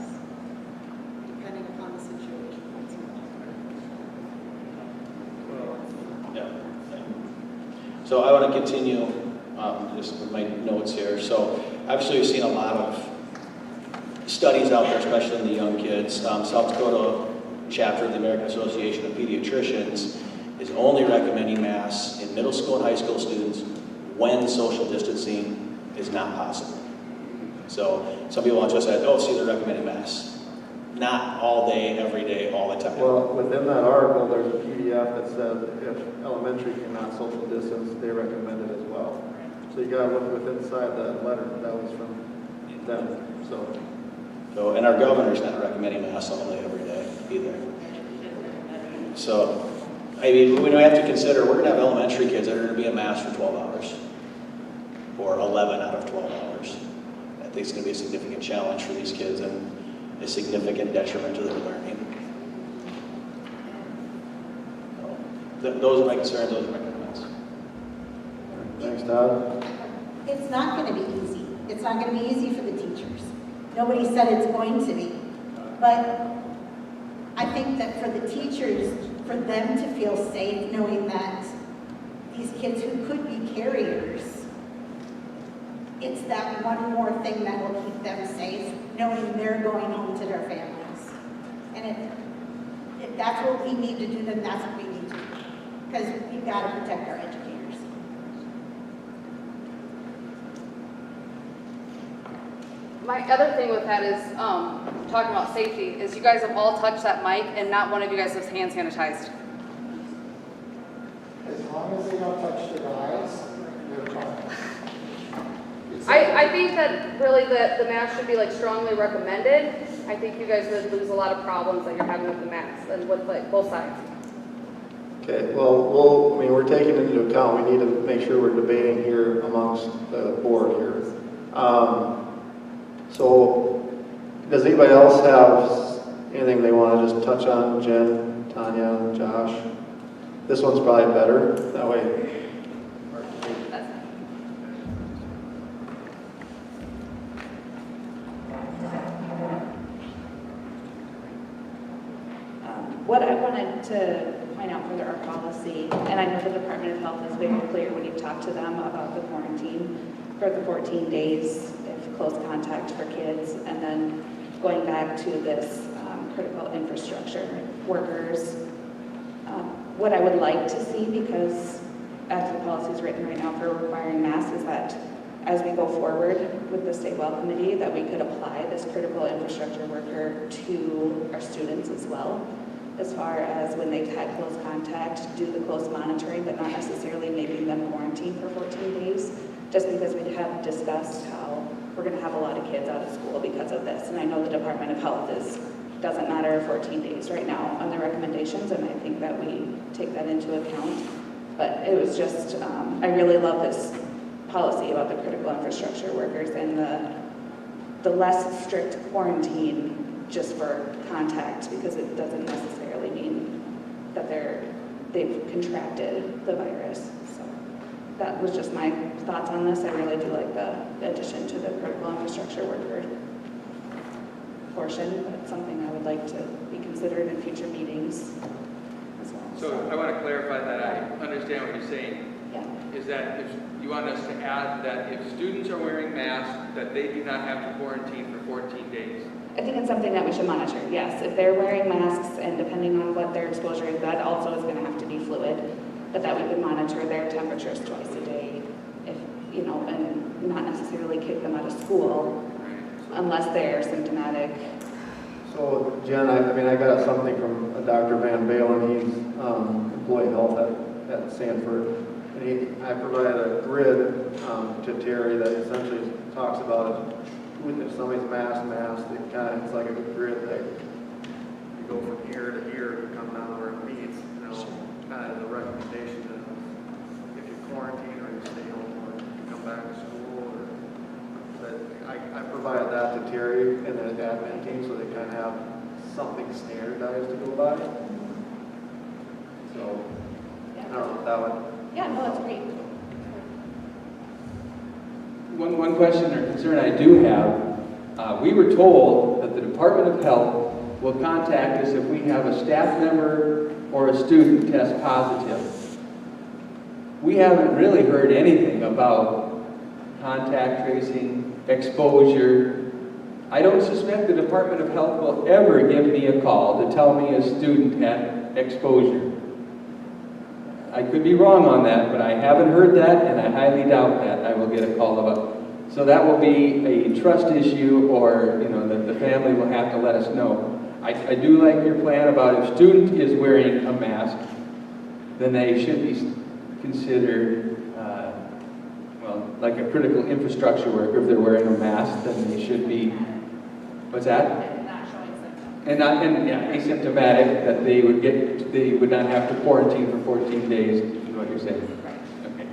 depending upon the situation. Yeah. So I want to continue just with my notes here. So obviously we've seen a lot of studies out there, especially in the young kids. South Dakota chapter of the American Association of Pediatricians is only recommending masks in middle school and high school students when social distancing is not possible. So some people want to just say, oh, see, they're recommending masks. Not all day, every day, all the time. Well, within that article, there's a PDF that says if elementary cannot social distance, they recommend it as well. So you gotta look within inside that letter, that was from them, So, and our governor's not recommending masks all day, every day either. So, I mean, we have to consider, we're gonna have elementary kids that are gonna be in mask for 12 hours. Or 11 out of 12 hours. I think it's gonna be a significant challenge for these kids and a significant detriment to their learning. Those are my concerns, those are my comments. Thanks, Todd. It's not going to be easy. It's not going to be easy for the teachers. Nobody said it's going to be. But I think that for the teachers, for them to feel safe knowing that these kids who could be carriers, it's that one more thing that will keep them safe, knowing they're going home to their families. And if that's what we need to do, then that's what we need to do. Because we've got to protect our educators. My other thing with that is, talking about safety, is you guys have all touched that mic and not one of you guys has hand sanitized. As long as they don't touch their eyes, they're fine. I think that really the mask should be like strongly recommended. I think you guys would lose a lot of problems that you're having with the masks and with like both sides. Okay, well, we're taking into account, we need to make sure we're debating here amongst the board here. So, does anybody else have anything they want to just touch on? Jen, Tanya, Josh? This one's probably better, that way. What I wanted to point out for our policy, and I know the Department of Health is very clear when you talk to them about the quarantine for the 14 days of close contact for kids, and then going back to this critical infrastructure workers. What I would like to see, because as the policy is written right now for requiring masks, is that as we go forward with the state well committee, that we could apply this critical infrastructure worker to our students as well, as far as when they've had close contact, do the close monitoring, but not necessarily making them quarantine for 14 days, just because we have discussed how we're going to have a lot of kids out of school because of this. And I know the Department of Health doesn't matter 14 days right now on their recommendations, and I think that we take that into account. But it was just, I really love this policy about the critical infrastructure workers and the less strict quarantine just for contact, because it doesn't necessarily mean that they've contracted the virus. So that was just my thoughts on this. I really do like the addition to the critical infrastructure worker portion, but it's something I would like to be considered in future meetings as well. So I want to clarify that I understand what you're saying. Yeah. Is that if you want us to add that if students are wearing masks, that they do not have to quarantine for 14 days? I think it's something that we should monitor, yes. If they're wearing masks and depending on what their exposure is, that also is going to have to be fluid, but that we could monitor their temperatures twice a day, if, and not necessarily kick them out of school unless they're symptomatic. So Jen, I got something from Dr. Van Balen. He's employee health at Sanford. And I provided a grid to Terry that essentially talks about if somebody's masked, it's like a grid that you go from here to here to come down where it meets. Kind of the recommendation is if you quarantine or you stay home or you come back to school. I provided that to Terry and the admin team so they kind of have something standardized to go by. So, I don't know if that would. Yeah, no, that's great. One question or concern I do have, we were told that the Department of Health will contact us if we have a staff member or a student test positive. We haven't really heard anything about contact tracing, exposure. I don't suspect the Department of Health will ever give me a call to tell me a student had exposure. I could be wrong on that, but I haven't heard that, and I highly doubt that I will get a call about. So that will be a trust issue, or that the family will have to let us know. I do like your plan about if student is wearing a mask, then they should be considered, like a critical infrastructure worker. If they're wearing a mask, then they should be. What's that? And asymptomatic, that they would not have to quarantine for 14 days, is what you're saying. Okay.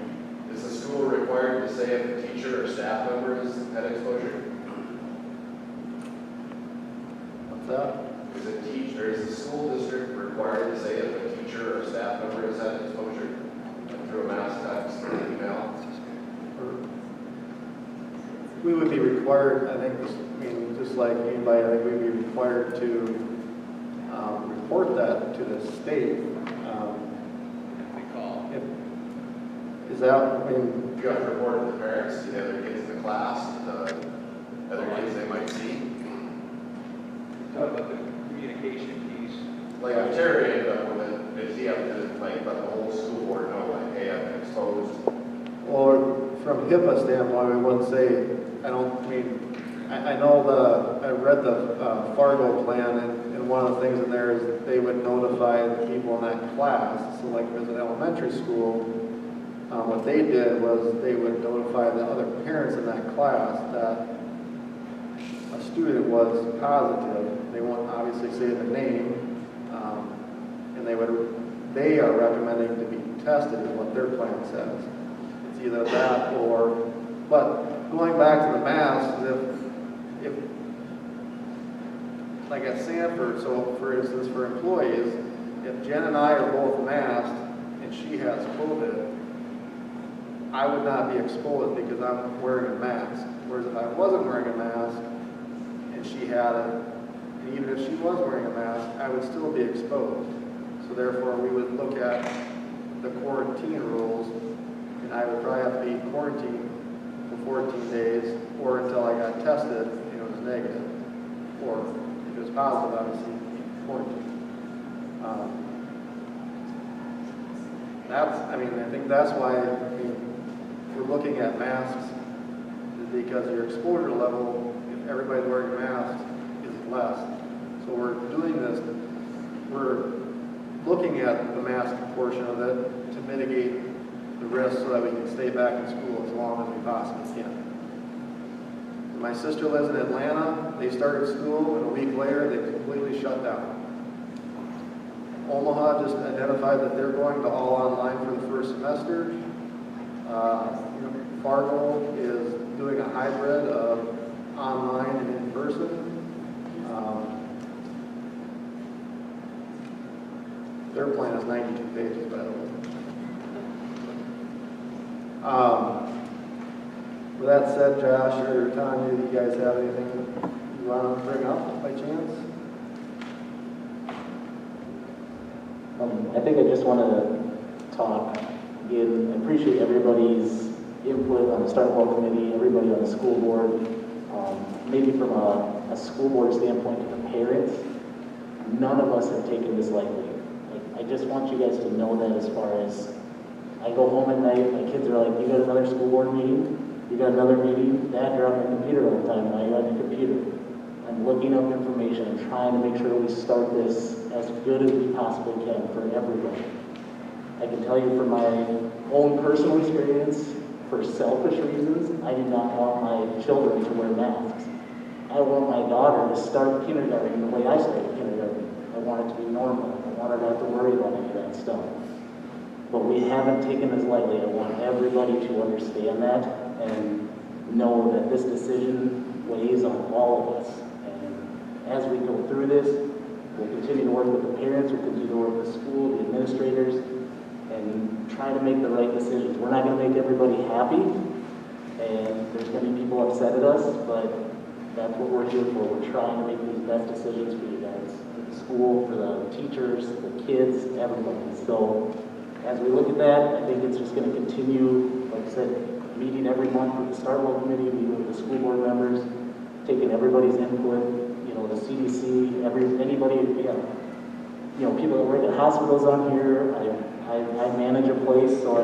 Is the school required to say if a teacher or staff member has had exposure? What's that? Is the school district required to say if a teacher or staff member has had exposure through a mass text or email? We would be required, I think, just like anybody, I think we'd be required to report that to the state. Is that, You have to report to the parents, to the other kids in the class, to the other kids they might see. Talk about the communication piece. Like if Terry ended up with it, does he have to let the whole school board know, like, hey, I've been exposed? or from HIPAA standpoint, we wouldn't say, I know I read the Fargo plan, and one of the things in there is they would notify the people in that class. So like as an elementary school, what they did was they would notify the other parents in that class that a student was positive. They won't obviously say the name, and they are recommending to be tested is what their plan says. It's either that or, but going back to the masks, if like at Sanford, so for instance, for employees, if Jen and I are both masked and she has COVID, I would not be exposed because I'm wearing a mask. Whereas if I wasn't wearing a mask and she had it, and even if she was wearing a mask, I would still be exposed. So therefore, we would look at the quarantine rules, and I would probably have to be quarantined for 14 days, or until I got tested and it was negative, or if it was positive, obviously quarantine. I think that's why we're looking at masks, because your exposure level, if everybody's wearing a mask, is less. So we're doing this, we're looking at the mask portion of it to mitigate the risk so that we can stay back in school as long as we possibly can. My sister lives in Atlanta. They started school, and a week later, they completely shut down. Omaha just identified that they're going to all online for the first semester. Fargo is doing a hybrid of online and in person. Their plan is 92 pages, by the way. With that said, Josh or Tanya, do you guys have anything you want to bring up by chance? I think I just want to talk again. I appreciate everybody's input on the Start Well Committee, everybody on the school board. Maybe from a school board standpoint to the parents, none of us have taken this lightly. I just want you guys to know that as far as I go home at night, my kids are like, you got another school board meeting? You got another meeting? Dad, you're on your computer all the time. Now you're on your computer. I'm looking up information. I'm trying to make sure we start this as good as we possibly can for everybody. I can tell you from my own personal experience, for selfish reasons, I do not want my children to wear masks. I want my daughter to start kindergarten the way I started kindergarten. I want it to be normal. I want her to have to worry about any of that stuff. But we haven't taken this lightly. I want everybody to understand that and know that this decision weighs on all of us. And as we go through this, We'll continue to work with the parents, we'll continue to work with the school, the administrators, and try to make the right decisions. We're not going to make everybody happy, and there's going to be people upset at us, but that's what we're here for. We're trying to make these best decisions for you guys, for the school, for the teachers, the kids, everybody. So as we look at that, I think it's just going to continue, like I said, meeting every month with the Start Well Committee, meeting with the school board members, taking everybody's input, the CDC, anybody, people that work at hospitals on here. I manage a place, so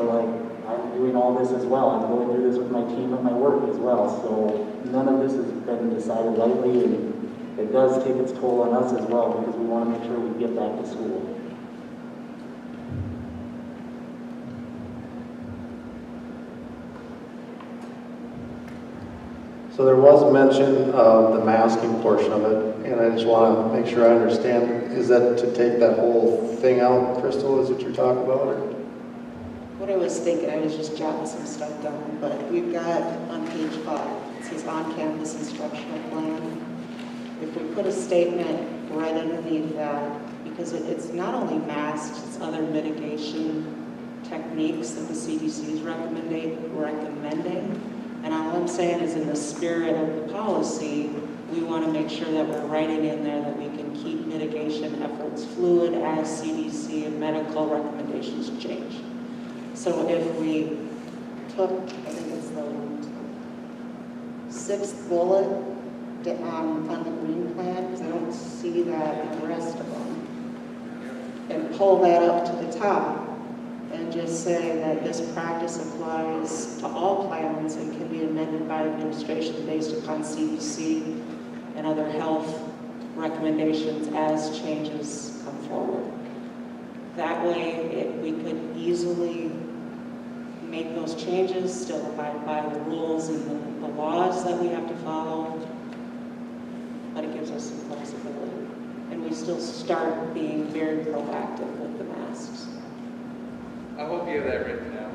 I'm doing all this as well. I'm going through this with my team at my work as well. So none of this has been decided lightly, and it does take its toll on us as well because we want to make sure we get back to school. So there was mention of the masking portion of it, and I just want to make sure I understand. Is that to take that whole thing out, Crystal, is what you're talking about? Or? What I was thinking, I was just jotting some stuff down, but we've got on page 5, it says on-campus instructional plan. If we put a statement right underneath that, because it's not only masks, it's other mitigation techniques that the CDC is recommending. And all I'm saying is in the spirit of the policy, we want to make sure that we're writing in there that we can keep mitigation efforts fluid as CDC and medical recommendations change. So if we took, I think it's the 6th bullet on the green plan, because I don't see that in the rest of them, and pull that up to the top, and just say that this practice applies to all plans and can be amended by administration based upon CDC and other health recommendations as changes come forward. That way, we could easily make those changes, still abide by the rules and the laws that we have to follow, but it gives us some flexibility. And we still start being very proactive with the masks. I hope you have that written down.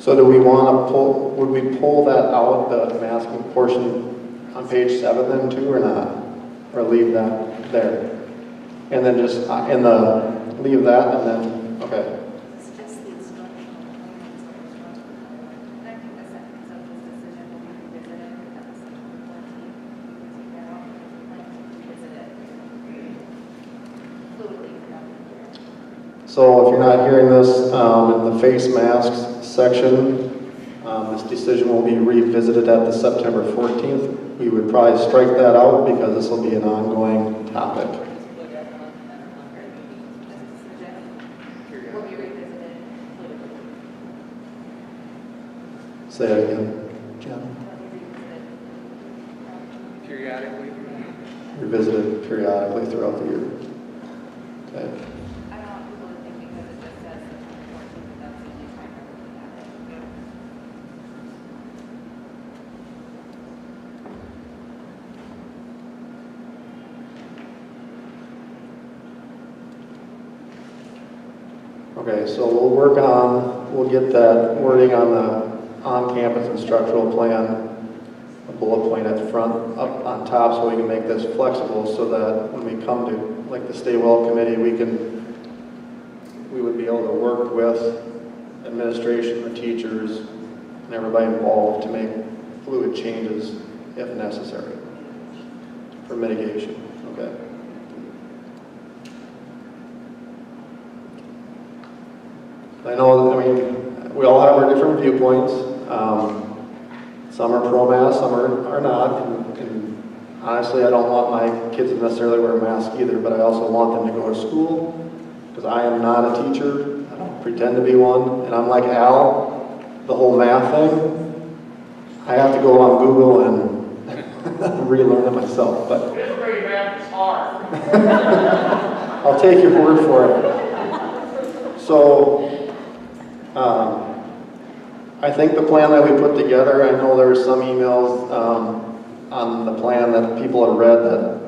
So do we want to would we pull that out, the masking portion on page 7 then too, or not? Or leave that there? And then just leave that and then, okay. It's just the instructional plans. And I think the sentence of this decision will be revisited at the September 14th. We can take that off because we plan to revisit it fluidly throughout the year. So if you're not hearing this in the face masks section, this decision will be revisited at the September 14th. We would probably strike that out because this will be an ongoing topic. Will be revisited fluidly. Say it again, Jen. Periodically. Revisited periodically throughout the year. Okay. I don't want people to think because it just says September 14th, that's the only time we're looking at it. Okay, so we'll get that wording on the on-campus instructional plan, a bullet point at the front, up on top, so we can make this flexible so that when we come to, like the Stay Well Committee, we would be able to work with administration, the teachers, and everybody involved to make fluid changes if necessary for mitigation, okay? I know, we all have our different viewpoints. Some are pro-mask, some are not. And honestly, I don't want my kids to necessarily wear a mask either, but I also want them to go to school because I am not a teacher. I don't pretend to be one. And I'm like Al, the whole math thing. I have to go on Google and relearn it myself. But Fifth grade math is hard. I'll take your word for it. So, I think the plan that we put together, I know there were some emails on the plan that people have read that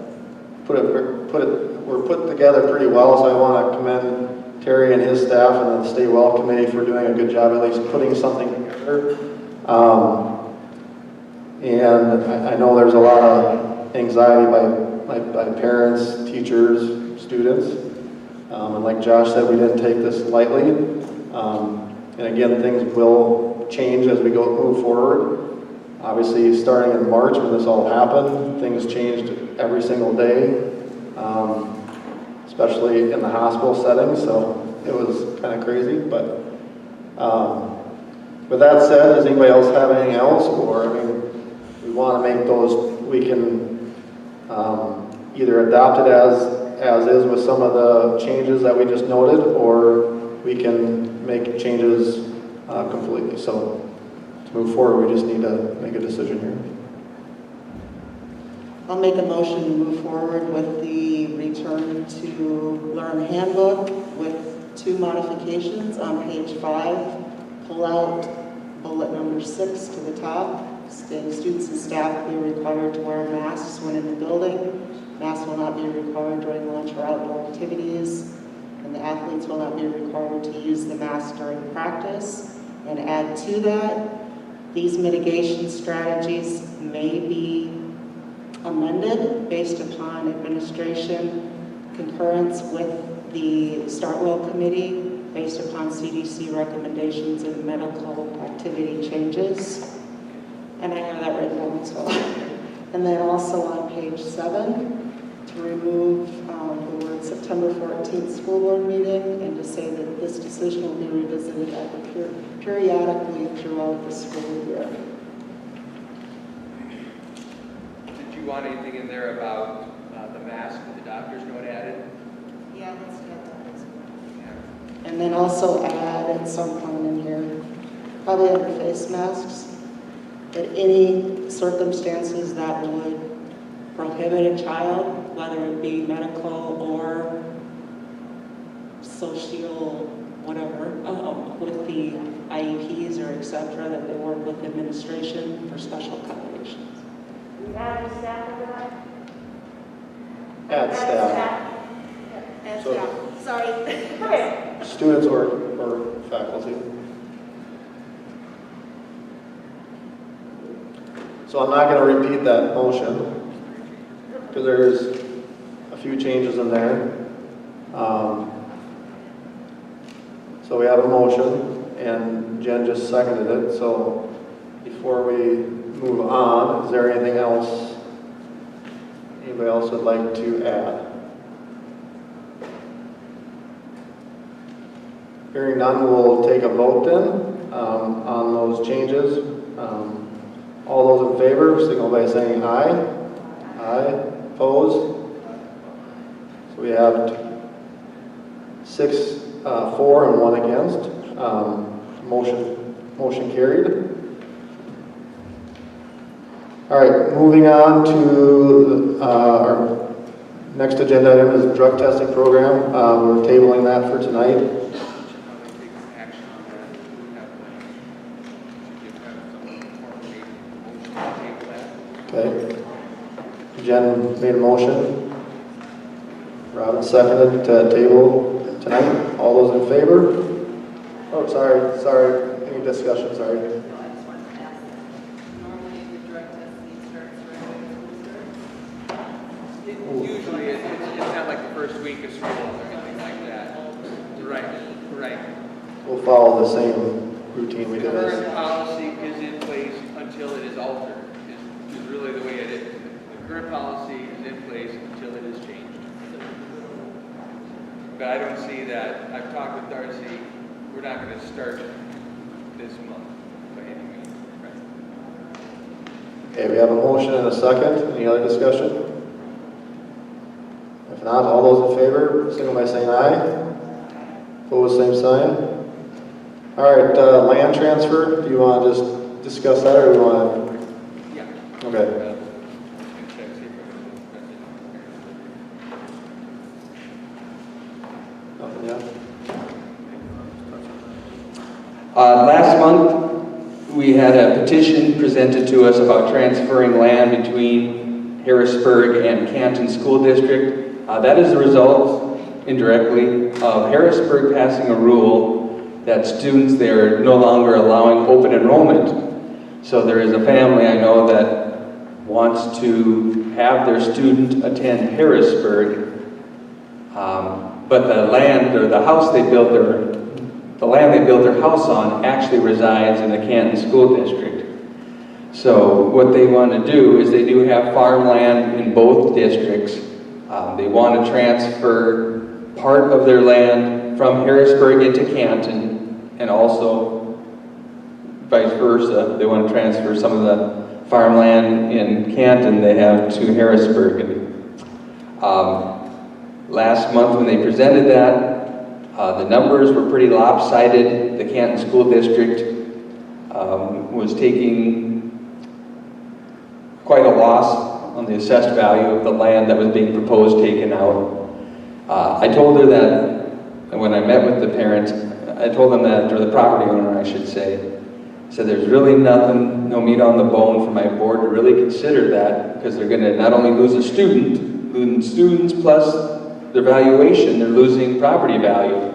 were put together pretty well, so I want to commend Terry and his staff and the Stay Well Committee for doing a good job at least putting something together. And I know there's a lot of anxiety by parents, teachers, students. And like Josh said, we didn't take this lightly. And again, things will change as we move forward. Obviously, starting in March when this all happened, things changed every single day, especially in the hospital setting, so it was kind of crazy. But with that said, does anybody else have anything else? Or, I mean, we want to make those, we can either adopt it as is with some of the changes that we just noted, or we can make changes completely. So to move forward, we just need to make a decision here. I'll make a motion to move forward with the return to learn handbook with 2 modifications on page 5. Pull out bullet number 6 to the top. Students and staff will be required to wear masks when in the building. Masks will not be required during lunch or outdoor activities. And the athletes will not be required to use the mask during practice. And add to that, these mitigation strategies may be amended based upon administration concurrence with the Startwell Committee, based upon CDC recommendations and medical activity changes. And I have that written down as well. And then also on page 7, to remove the word September 14th school board meeting, and to say that this decision will be revisited periodically throughout the school year. Did you want anything in there about the mask with the doctor's note added? Yeah, let's get that as well. And then also add at some point in here, probably under face masks, that any circumstances that would prohibit a child, whether it be medical or social, whatever, with the IEPs or et cetera, that they work with administration for special accommodations. We add staff over that? Add staff. And So- staff, sorry. Okay. Students or faculty. So I'm not going to repeat that motion because there's a few changes in there. So we have a motion and Jen just seconded it. So before we move on, is there anything else anybody else would like to add? Hearing none, we'll take a vote then on those changes. All those in favor, signal by saying aye. Aye. Opposed? So we have 6 for and 1 against. Motion carried. All right, moving on to our next agenda item is the drug testing program. We're tabling that for tonight. Okay. Jen made a motion. Robin seconded to table tonight. All those in favor? Oh, sorry. Any discussion? Sorry. No, I just wanted to ask, normally the drug testing starts right after Easter? Usually it's not like the first week of school or anything like that. Right. We'll follow the same routine we The did. current policy is in place until it is altered, is really the way it is. The current policy is in place until it is changed. But I don't see that, I've talked with Darcy, we're not going to start this month by any means. Okay, we have a motion and a second. Any other discussion? If not, all those in favor, signal by saying aye. Opposed, same sign. All right, land transfer, do you want to just discuss that, or do you want to? Yeah. Okay. Nothing yet? Last month, we had a petition presented to us about transferring land between Harrisburg and Canton School District. That is the result, indirectly, of Harrisburg passing a rule that students there are no longer allowing open enrollment. So there is a family I know that wants to have their student attend Harrisburg, but the land or the house they built the land they built their house on actually resides in the Canton School District. So what they want to do is they do have farmland in both districts. They want to transfer part of their land from Harrisburg into Canton, and also vice versa. They want to transfer some of the farmland in Canton they have to Harrisburg. Last month when they presented that, the numbers were pretty lopsided. The Canton School District was taking quite a loss on the assessed value of the land that was being proposed taken out. I told her that when I met with the parents, I told them that, or the property owner I should say, said there's really nothing, no meat on the bone for my board to really consider that, because they're going to not only lose a student, losing students plus their valuation, they're losing property value.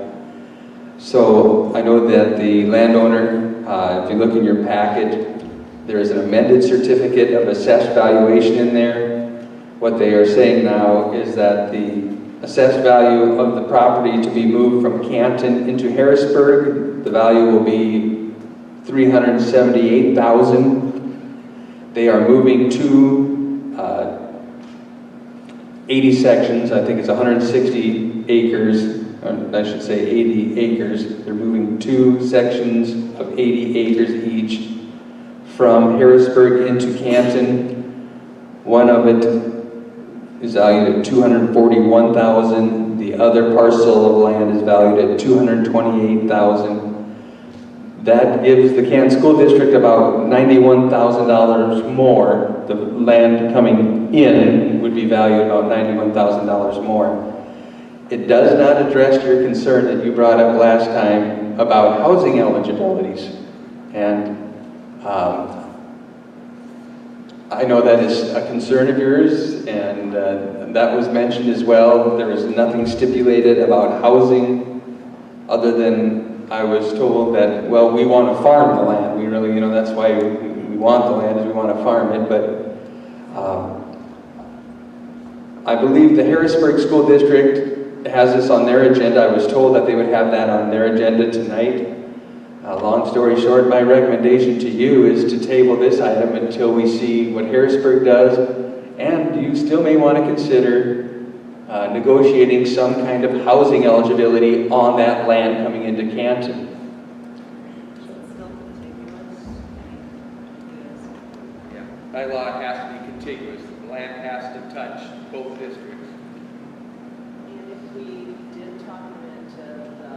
So I know that the landowner, if you look in your packet, there is an amended certificate of assessed valuation in there. What they are saying now is that the assessed value of the property to be moved from Canton into Harrisburg, the value will be $378,000. They are moving to 80 sections. I think it's 160 acres, or I should say 80 acres. They're moving 2 sections of 80 acres each from Harrisburg into Canton. One of it is valued at $241,000. The other parcel of land is valued at $228,000. That gives the Canton School District about $91,000 more. The land coming in would be valued about $91,000 more. It does not address your concern that you brought up last time about housing eligibilities. And I know that is a concern of yours, and that was mentioned as well. There is nothing stipulated about housing other than I was told that, well, we want to farm the land. We really, that's why we want the land, is we want to farm it. But I believe the Harrisburg School District has this on their agenda. I was told that they would have that on their agenda tonight. Long story short, my recommendation to you is to table this item until we see what Harrisburg does, and you still may want to consider negotiating some kind of housing eligibility on that land coming into Canton. Yeah, by law it has to be contiguous. The land has to touch both districts. And if we did talk into the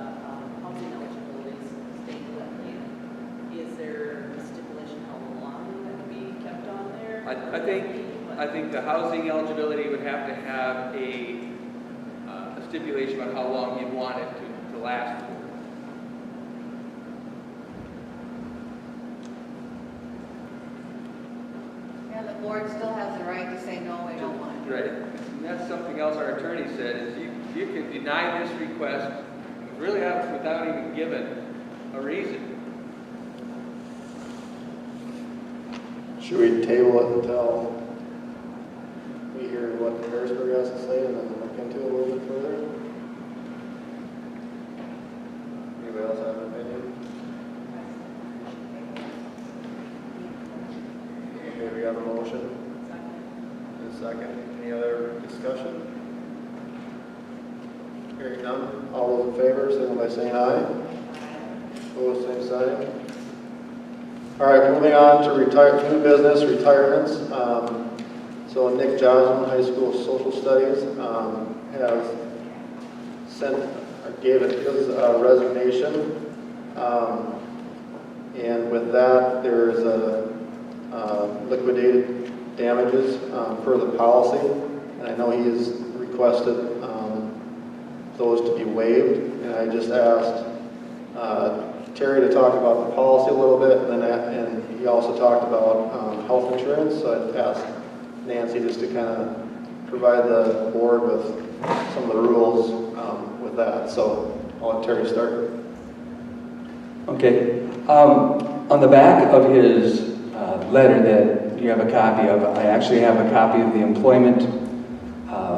housing eligibilities, state land, is there a stipulation how long that can be kept on there? I think the housing eligibility would have to have a stipulation about how long you'd want it to last for. Yeah, the board still has the right to say, no, we don't want it. Right. And that's something else our attorney said, is you can deny this request really without even giving a reason. Should we table it until we hear what Harrisburg has to say and then look into it a little bit further? Anybody else have an opinion? Okay, we have a motion. And a second. Any other discussion? Hearing none. All those in favor, signal by saying aye. Opposed, same sign. All right, moving on to new business, retirements. So Nick Johnson, High School Social Studies, has gave it his resignation. And with that, there's liquidated damages per the policy. And I know he has requested those to be waived. And I just asked Terry to talk about the policy a little bit, and he also talked about health insurance. So I asked Nancy just to kind of provide the board with some of the rules with that. So I'll let Terry start. Okay. On the back of his letter that you have a copy of. I actually have a copy of the employment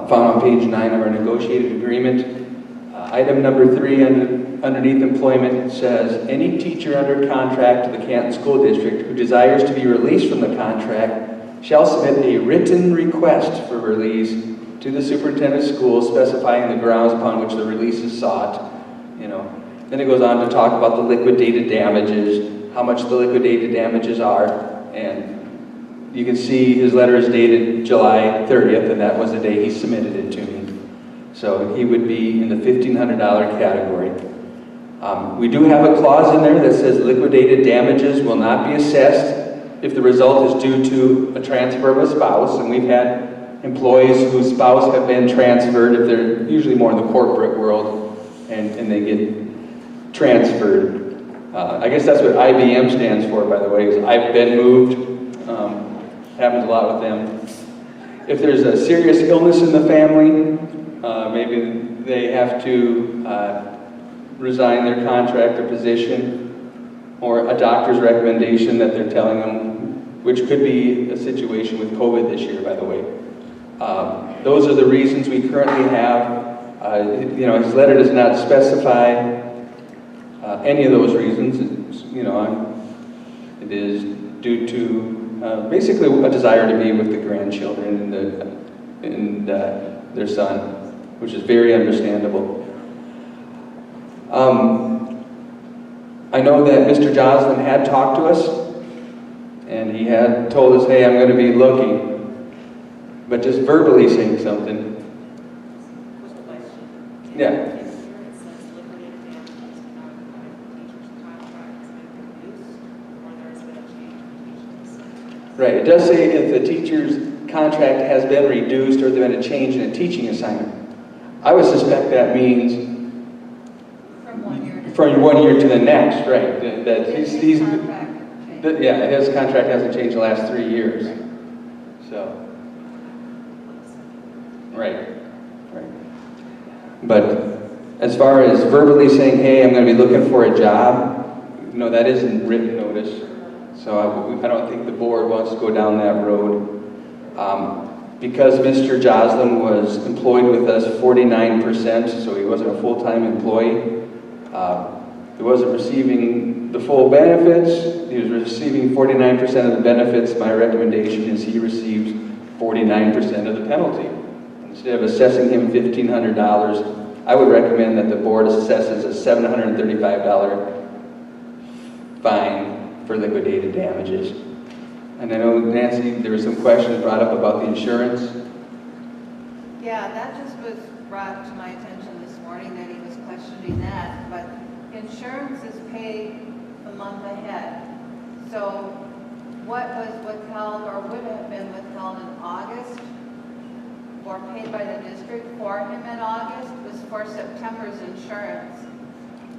found on page 9 of our negotiated agreement. Item number 3 underneath employment says, any teacher under contract to the Canton School District who desires to be released from the contract shall submit a written request for release to the superintendent of schools specifying the grounds upon which the release is sought. Then it goes on to talk about the liquidated damages, how much the liquidated damages are, and you can see his letter is dated July 30th, and that was the day he submitted it to me. So he would be in the $1,500 category. We do have a clause in there that says liquidated damages will not be assessed if the result is due to a transfer of a spouse, and we've had employees whose spouse have been transferred, if they're usually more in the corporate world, and they get transferred. I guess that's what IBM stands for, by the way, is I've been moved. Happens a lot with them. If there's a serious illness in the family, maybe they have to resign their contract or position, or a doctor's recommendation that they're telling them, which could be a situation with COVID this year, by the way. Those are the reasons we currently have. His letter does not specify any of those reasons. It is due to basically a desire to be with the grandchildren and their son, which is very understandable. I know that Mr. Joslin had talked to us, and he had told us, hey, I'm going to be looking, but just verbally saying something. Yeah. Right, it does say if the teacher's contract has been reduced or there's been a change in a teaching assignment. I would suspect that means from 1 year to the next, right? His contract hasn't changed the last 3 years. So, right. But as far as verbally saying, hey, I'm going to be looking for a job, that isn't written notice. So I don't think the board wants to go down that road. Because Mr. Joslin was employed with us 49%, so he wasn't a full-time employee. He wasn't receiving the full benefits. He was receiving 49% of the benefits. My recommendation is he receives 49% of the penalty. Instead of assessing him $1,500, I would recommend that the board assesses a $735 fine for liquidated damages. And I know, Nancy, there were some questions brought up about the insurance. Yeah, that just was brought to my attention this morning that he was questioning that, but insurance is paid a month ahead. So what was withheld or would have been withheld in August or paid by the district for him in August was for September's insurance.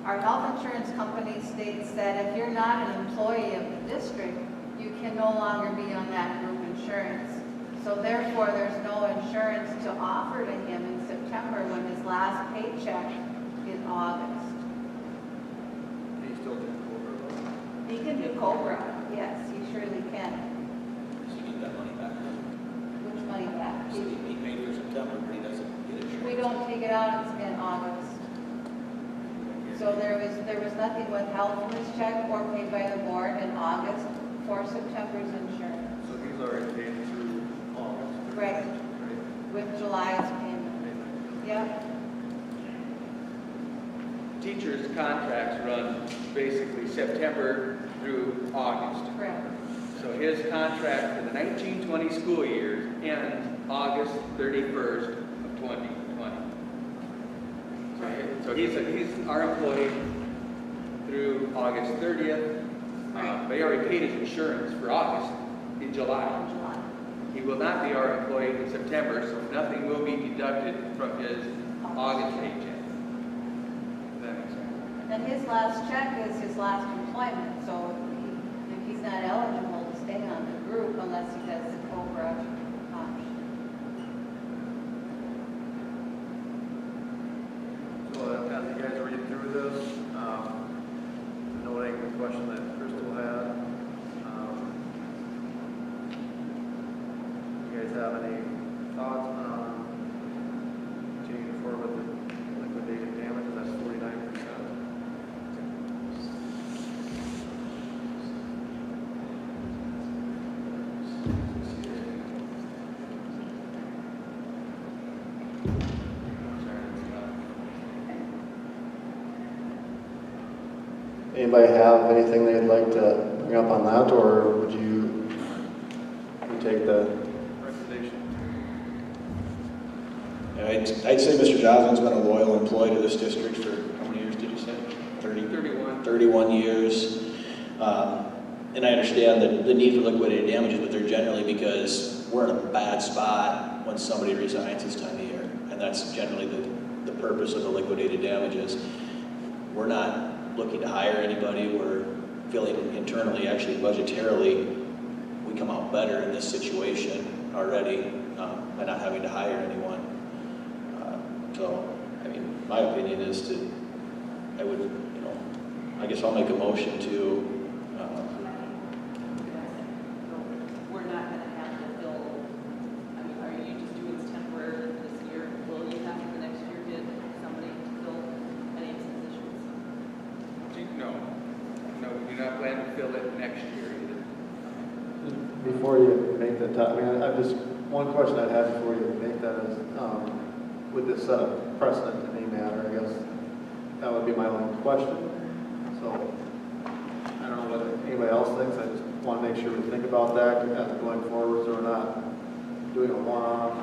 Our health insurance company states that if you're not an employee of the district, you can no longer be on that group insurance. So therefore, there's no insurance to offer to him in September when his last paycheck in August. He still do COBRA? He can do COBRA, yes, he surely can. Does he need that money back? Which money back? So he paid for September, but he doesn't get insurance. We don't take it out in August. So there was nothing withheld from his check or paid by the board in August for September's insurance. So he's already paid through August? Right. With July's payment. Yep. Teachers' contracts run basically September through August. Correct. So his contract for the 1920 school year ends August 31st of 2020. So he's our employee through August 30th. But he already paid his insurance for August in July. He will not be our employee in September, so nothing will be deducted from his August paycheck. Does that make sense? And his last check is his last employment, so if he's not eligible to stay on the group unless he does the COBRA option. So as you guys read through this, noting the question that Crystal had, commissioners have any thoughts on continuing forward with the liquidated damages? That's 49%. Anybody have anything they'd like to bring up on that, or would you take the recommendation? Yeah, I'd say Mr. Joslin's been a loyal employee to this district for how many years did you say? 31. 31 years. And I understand the need for liquidated damages, but they're generally because we're in a bad spot when somebody resigns this time of year. And that's generally the purpose of the liquidated damages. We're not looking to hire anybody. We're feeling internally, actually budgetarily, we come out better in this situation already by not having to hire anyone. So, I mean, my opinion is I guess I'll make a motion to, We're not gonna have to fill, I mean, are you just doing this temporarily this year? Will you have to the next year get somebody to fill any of these positions? No, we do not plan to fill it next year either. Before you make that, I mean, one question I had before you make that is, would this set a precedent in any matter? I guess that would be my only question. So, I don't know what anybody else thinks. I just want to make sure we think about that as going forward, so we're not doing a one-off.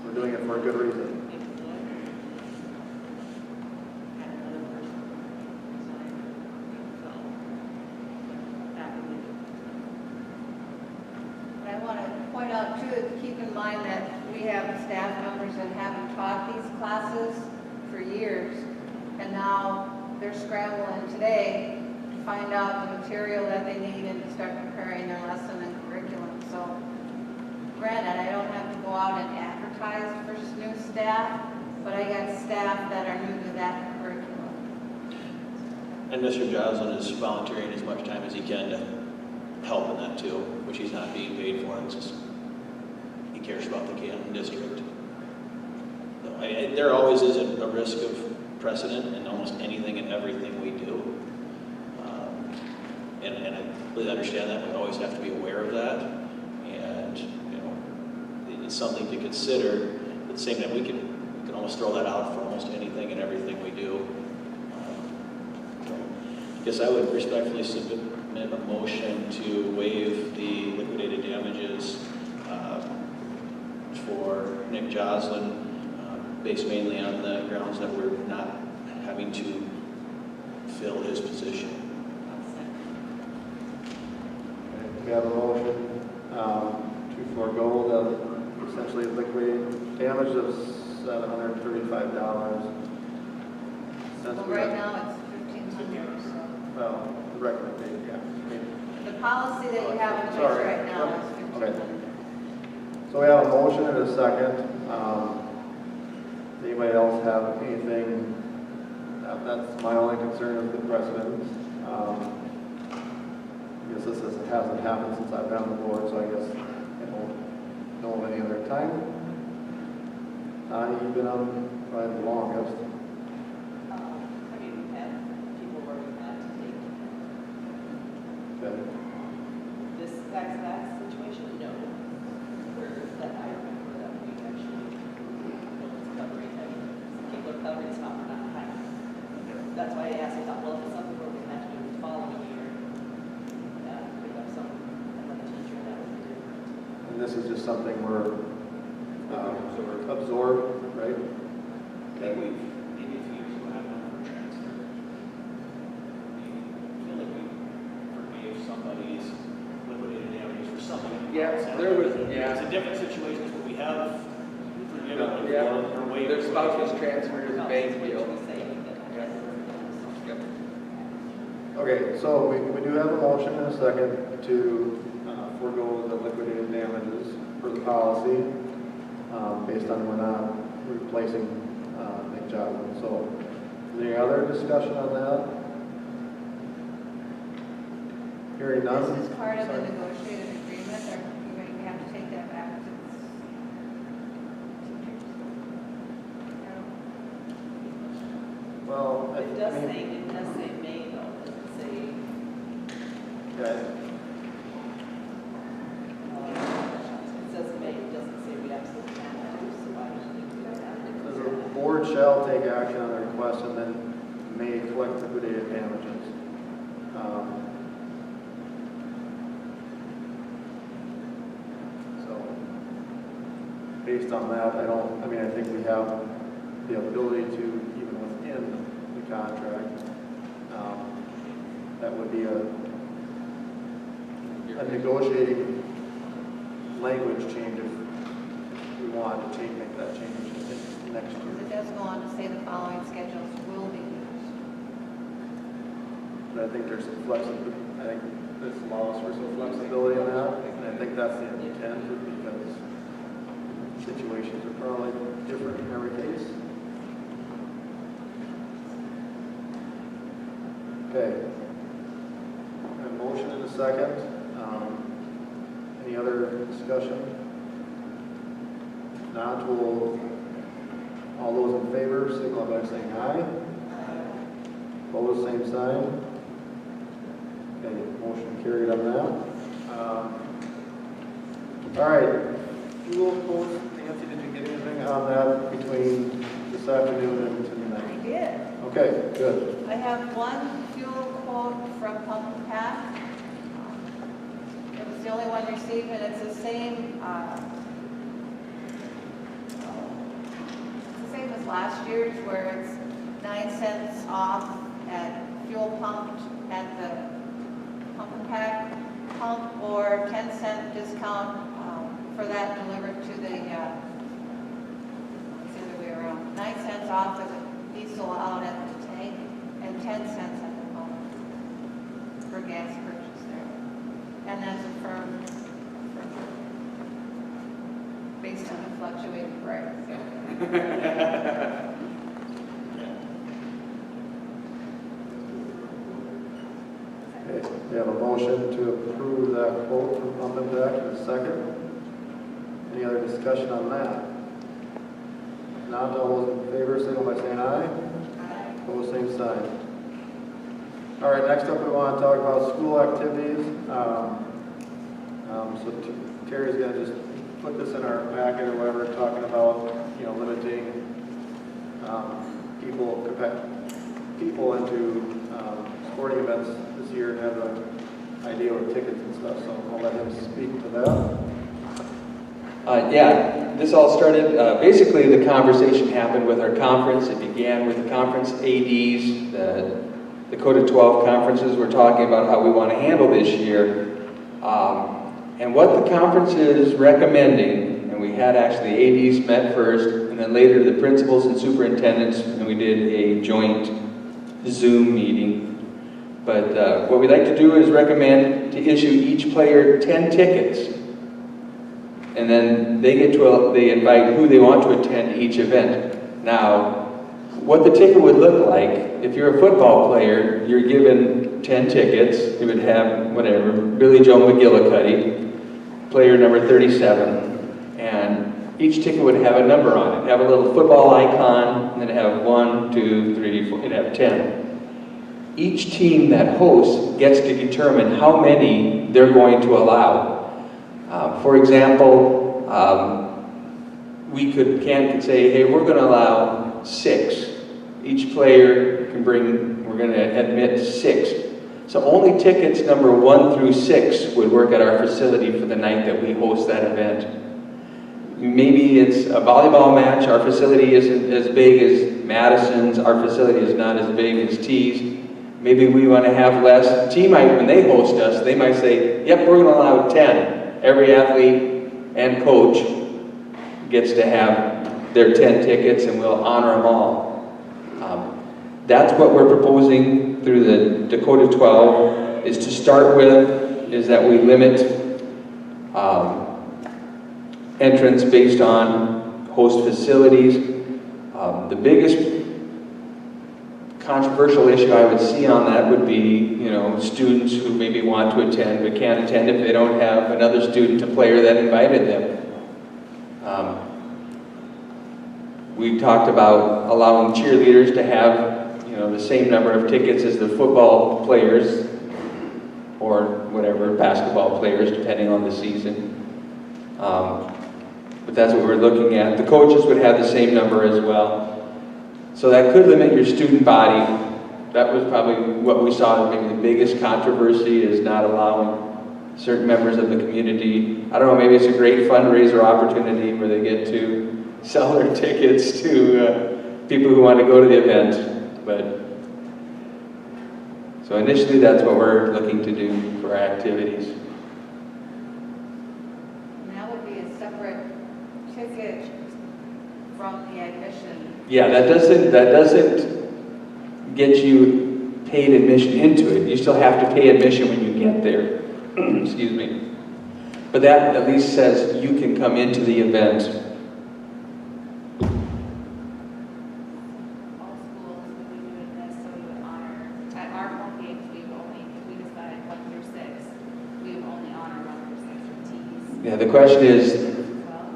We're doing it for a good reason. But I want to point out too, to keep in mind that we have staff members that haven't taught these classes for years, and now they're scrambling today to find out the material that they need and to start preparing their lesson and curriculum. So granted, I don't have to go out and advertise for new staff, but I got staff that are new to that curriculum. and Mr. Joslin is volunteering as much time as he can to help in that too, which he's not being paid for. It's just, he cares about the Canton district. So, there always is a risk of precedent in almost anything and everything we do. And I completely understand that. We always have to be aware of that. And, it's something to consider. At the same time, we can almost throw that out for almost anything and everything we do. So I guess I would respectfully submit a motion to waive the liquidated damages for Nick Joslin, based mainly on the grounds that we're not having to fill his position. We have a motion to forego the essentially liquidated damage of $735. Well, right now it's $1,500, so. Well, the recommendation, yeah. The policy that you have in place Sorry. right now Yep. is Okay. $1,500. So we have a motion and a second. Anybody else have anything? That's my only concern is the precedent. I guess this hasn't happened since I've been on the board, so I guess I don't know of any other time. You've been on probably the longest. I mean, we've had people where we've had to take Okay. this exact situation, no. Where that I remember that we actually, was covering, I mean, some people are covering, it's not high. That's why I asked, I thought, well, if it's something where we have to do the following year, pick up some, another teacher, that would be different. And this is just something we're absorb, right? Okay, maybe a few years ago, have done for transfer. I feel like we forgave somebody's liquidated damages for something. Yeah, there was, It's a different situation, but we have forgiven Yeah, or waived. their spouse was transferred as a bank deal. Okay, so we do have a motion and a second to forego the liquidated damages for the policy based on we're not replacing Nick Joslin. So is there any other discussion on that? Hearing none? This is part of the negotiated agreement, or you have to take that back to the it does say may though, it doesn't say, Okay. it says may, it doesn't say we absolutely have to, so why do you think we would have to? The board shall take action on the request and then may collect liquidated damages. So, based on that, I think we have the ability to, even within the contract, that would be a negotiating language change if we wanted to make that change next year. It does go on to say the following schedules will be used. But I think there's some flexibility. I think this allows for some flexibility in that, and I think that's the intent, because situations are probably different in every case. Okay. A motion and a second. Any other discussion? Not, will all those in favor signal by saying aye. Opposed, same sign. Okay, motion carried on that. All right, fuel quotes. Nancy, did you get anything on that between this afternoon and tonight? I did. Okay, good. I have one fuel quote from Pump and Pack. It was the only one received, and it's the same as last year's, where it's 9 cents off at fuel pumped at the Pump and Pack pump, or 10-cent discount for that delivered to the, it's the other way around, 9 cents off as a diesel out at the tank, and 10 cents at the pump for gas purchase there. And that's a firm based on a fluctuating price. Okay, we have a motion to approve that quote from Pump and Pack in a second. Any other discussion on that? Not, all those in favor signal by saying aye. Aye. Opposed, same sign. All right, next up we want to talk about school activities. So Terry's going to just put this in our packet or whatever, talking about, limiting people into sporting events this year, and have an idea with tickets and stuff. So I'll let him speak to that. Yeah, this all started, basically the conversation happened with our conference. It began with the conference ADs, the Dakota 12 conferences. We're talking about how we want to handle this year. And what the conference is recommending, and we had actually ADs met first, and then later the principals and superintendents, and we did a joint Zoom meeting. But what we'd like to do is recommend to issue each player 10 tickets. And then they invite who they want to attend each event. Now, what the ticket would look like, if you're a football player, you're given 10 tickets. It would have, whatever, Billy Joe McGillicuddy, player number 37. And each ticket would have a number on it. Have a little football icon, and then have 1, 2, 3, 4, it'd have 10. Each team that hosts gets to determine how many they're going to allow. For example, Ken could say, hey, we're going to allow 6. Each player can bring, we're going to admit 6. So only tickets number 1 through 6 would work at our facility for the night that we host that event. Maybe it's a volleyball match. Our facility isn't as big as Madison's. Our facility is not as big as T's. Maybe we want to have less. T might, when they host us, they might say, yep, we're going to allow 10. Every athlete and coach gets to have their 10 tickets, and we'll honor them all. That's what we're proposing through the Dakota 12, is to start with, is that we limit entrance based on host facilities. The biggest controversial issue I would see on that would be, students who maybe want to attend but can't attend if they don't have another student, a player that invited them. We talked about allowing cheerleaders to have, the same number of tickets as the football players or whatever, basketball players, depending on the season. But that's what we're looking at. The coaches would have the same number as well. So that could limit your student body. That was probably what we saw as maybe the biggest controversy, is not allowing certain members of the community. I don't know, maybe it's a great fundraiser opportunity where they get to sell their tickets to people who want to go to the event. But so initially that's what we're looking to do for our activities. And that would be a separate ticket from the admission. Yeah, that doesn't get you paid admission into it. You still have to pay admission when you get there. Excuse me. But that at least says you can come into the event. All schools, when we do it this, so we would honor, at our home games, we decided 1 through 6, we would only honor 1 through 6 for tees. Yeah, the question is,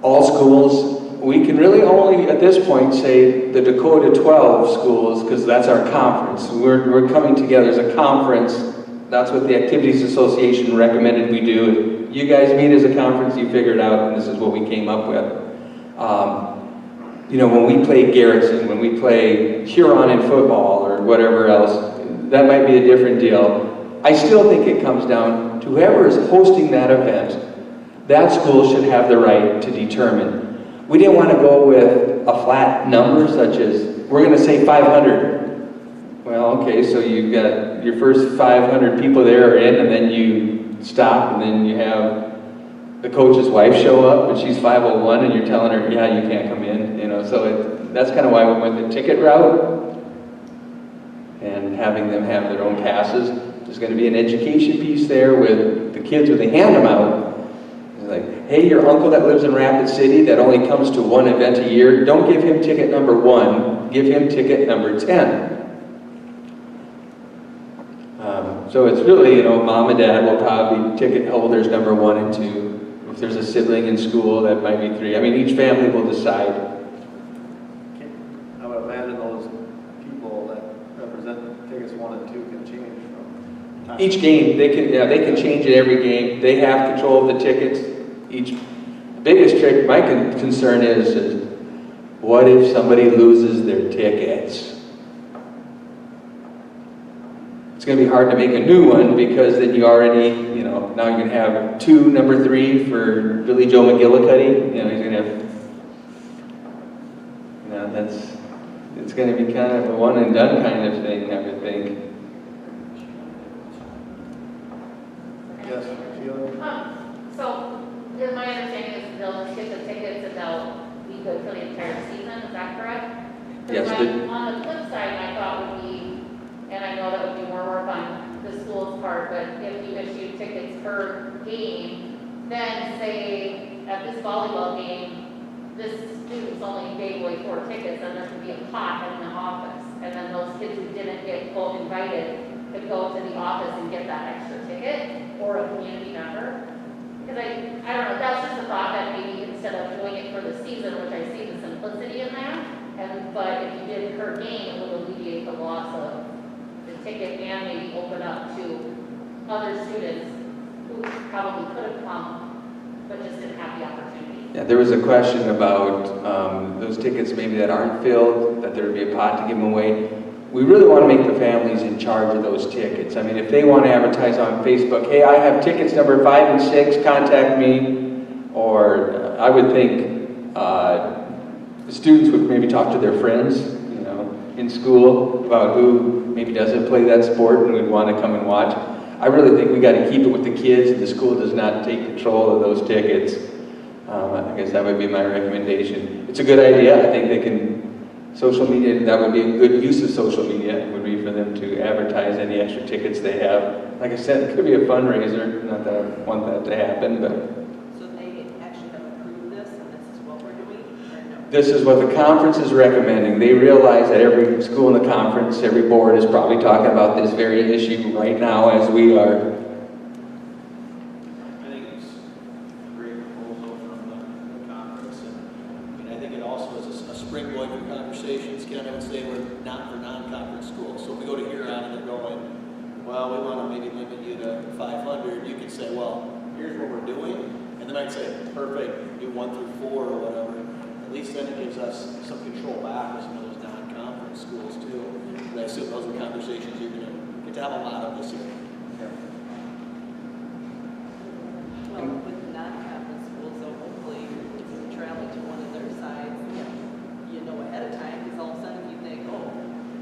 all schools, we can really only at this point say the Dakota 12 schools, because that's our conference. We're coming together as a conference. That's what the Activities Association recommended we do. You guys meet as a conference, you figure it out, and this is what we came up with. When we play Garrison, when we play Huron in football or whatever else, that might be a different deal. I still think it comes down to whoever is hosting that event, that school should have the right to determine. We didn't want to go with a flat number, such as, we're going to say 500. Well, okay, so you've got your first 500 people there are in, and then you stop, and then you have the coach's wife show up, and she's 501, and you're telling her, yeah, you can't come in. So that's kind of why we went the ticket route, and having them have their own passes. There's going to be an education piece there with the kids when they hand them out. Like, hey, your uncle that lives in Rapid City that only comes to one event a year, don't give him ticket number 1, give him ticket number 10. So it's really, mom and dad will probably be ticket holders number 1 and 2. If there's a sibling in school, that might be 3. I mean, each family will decide. I would imagine those people that represent tickets 1 and 2 can change from time. Each game, they can change it every game. They have control of the tickets. The biggest trick, my concern is what if somebody loses their tickets? It's going to be hard to make a new one, because then you already, now you're going to have 2 number 3 for Billy Joe McGillicuddy. He's going to have, it's going to be kind of a one and done kind of thing, I would think. Yes, Sheila? So, my understanding is they'll just get the tickets and they'll be good for the entire season, is that correct? Yes. On the flip side, my thought would be, and I know that would be more work on the school's part, but if you issue tickets per game, then say at this volleyball game, this student's only gave away 4 tickets, and there could be a pot in the office. And then those kids who didn't get quote invited could go to the office and get that extra ticket, or a community member. Because I don't know, that's just a thought that maybe instead of doing it for the season, which I see the simplicity in that, but if you did it per game, it would alleviate the loss of the ticket and maybe open up to other students who probably could have come, but just didn't have the opportunity. Yeah, there was a question about those tickets maybe that aren't filled, that there would be a pot to give them away. We really want to make the families in charge of those tickets. I mean, if they want to advertise on Facebook, hey, I have tickets number 5 and 6, contact me. Or I would think the students would maybe talk to their friends, in school about who maybe doesn't play that sport and would want to come and watch. I really think we got to keep it with the kids, and the school does not take control of those tickets. I guess that would be my recommendation. It's a good idea. I think they can. Social media, that would be a good use of social media, would be for them to advertise any extra tickets they have. Like I said, it could be a fundraiser, not that I want that to happen, but. So they actually have approved this, and this is what we're doing, or no? This is what the conference is recommending. They realize that every school in the conference, every board is probably talking about this very issue right now as we are. I think it's a great proposal from the conference, and I think it also is a springboard for conversations. Ken, I would say we're not for non-conference schools. say, well, here's what we're doing, and then I'd say, perfect, do 1 through 4 or whatever. At least then it gives us some control back with some of those non-conference schools too. And I assume those are conversations you're gonna get to have a lot of this year. Well, with non-conference schools, though, hopefully, if you travel to one of their sides, you know ahead of time, because all of a sudden you think, oh,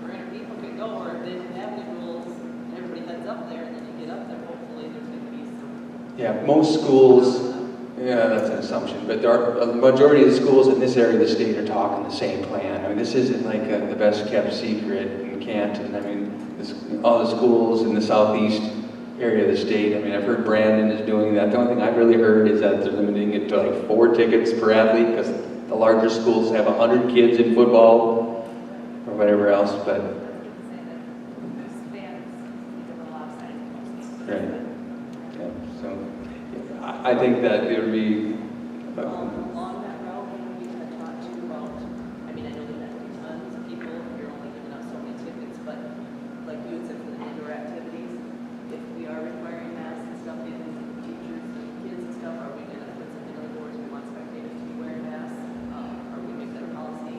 300 people could go, or if they didn't have any rules, everybody heads up there, and then you get up there, hopefully there's gonna be some. Yeah, most schools, yeah, that's an assumption, but there are, a majority of the schools in this area of the state are talking the same plan. I mean, this isn't like the best kept secret in Canton. I mean, all the schools in the southeast area of the state, I mean, I've heard Brandon is doing that. The only thing I've really heard is that they're limiting it to like 4 tickets per athlete, because the larger schools have 100 kids in football or whatever else, but. Right. Yeah, so I think that it would be. Along that route, we had talked to you about, I mean, I know there have to be tons of people, you're only giving out so many tickets, but like you had said for the indoor activities, if we are requiring masks and stuff, in teachers and kids and stuff, are we gonna put something on the doors, we want spectators to be wearing masks? Are we making that a policy?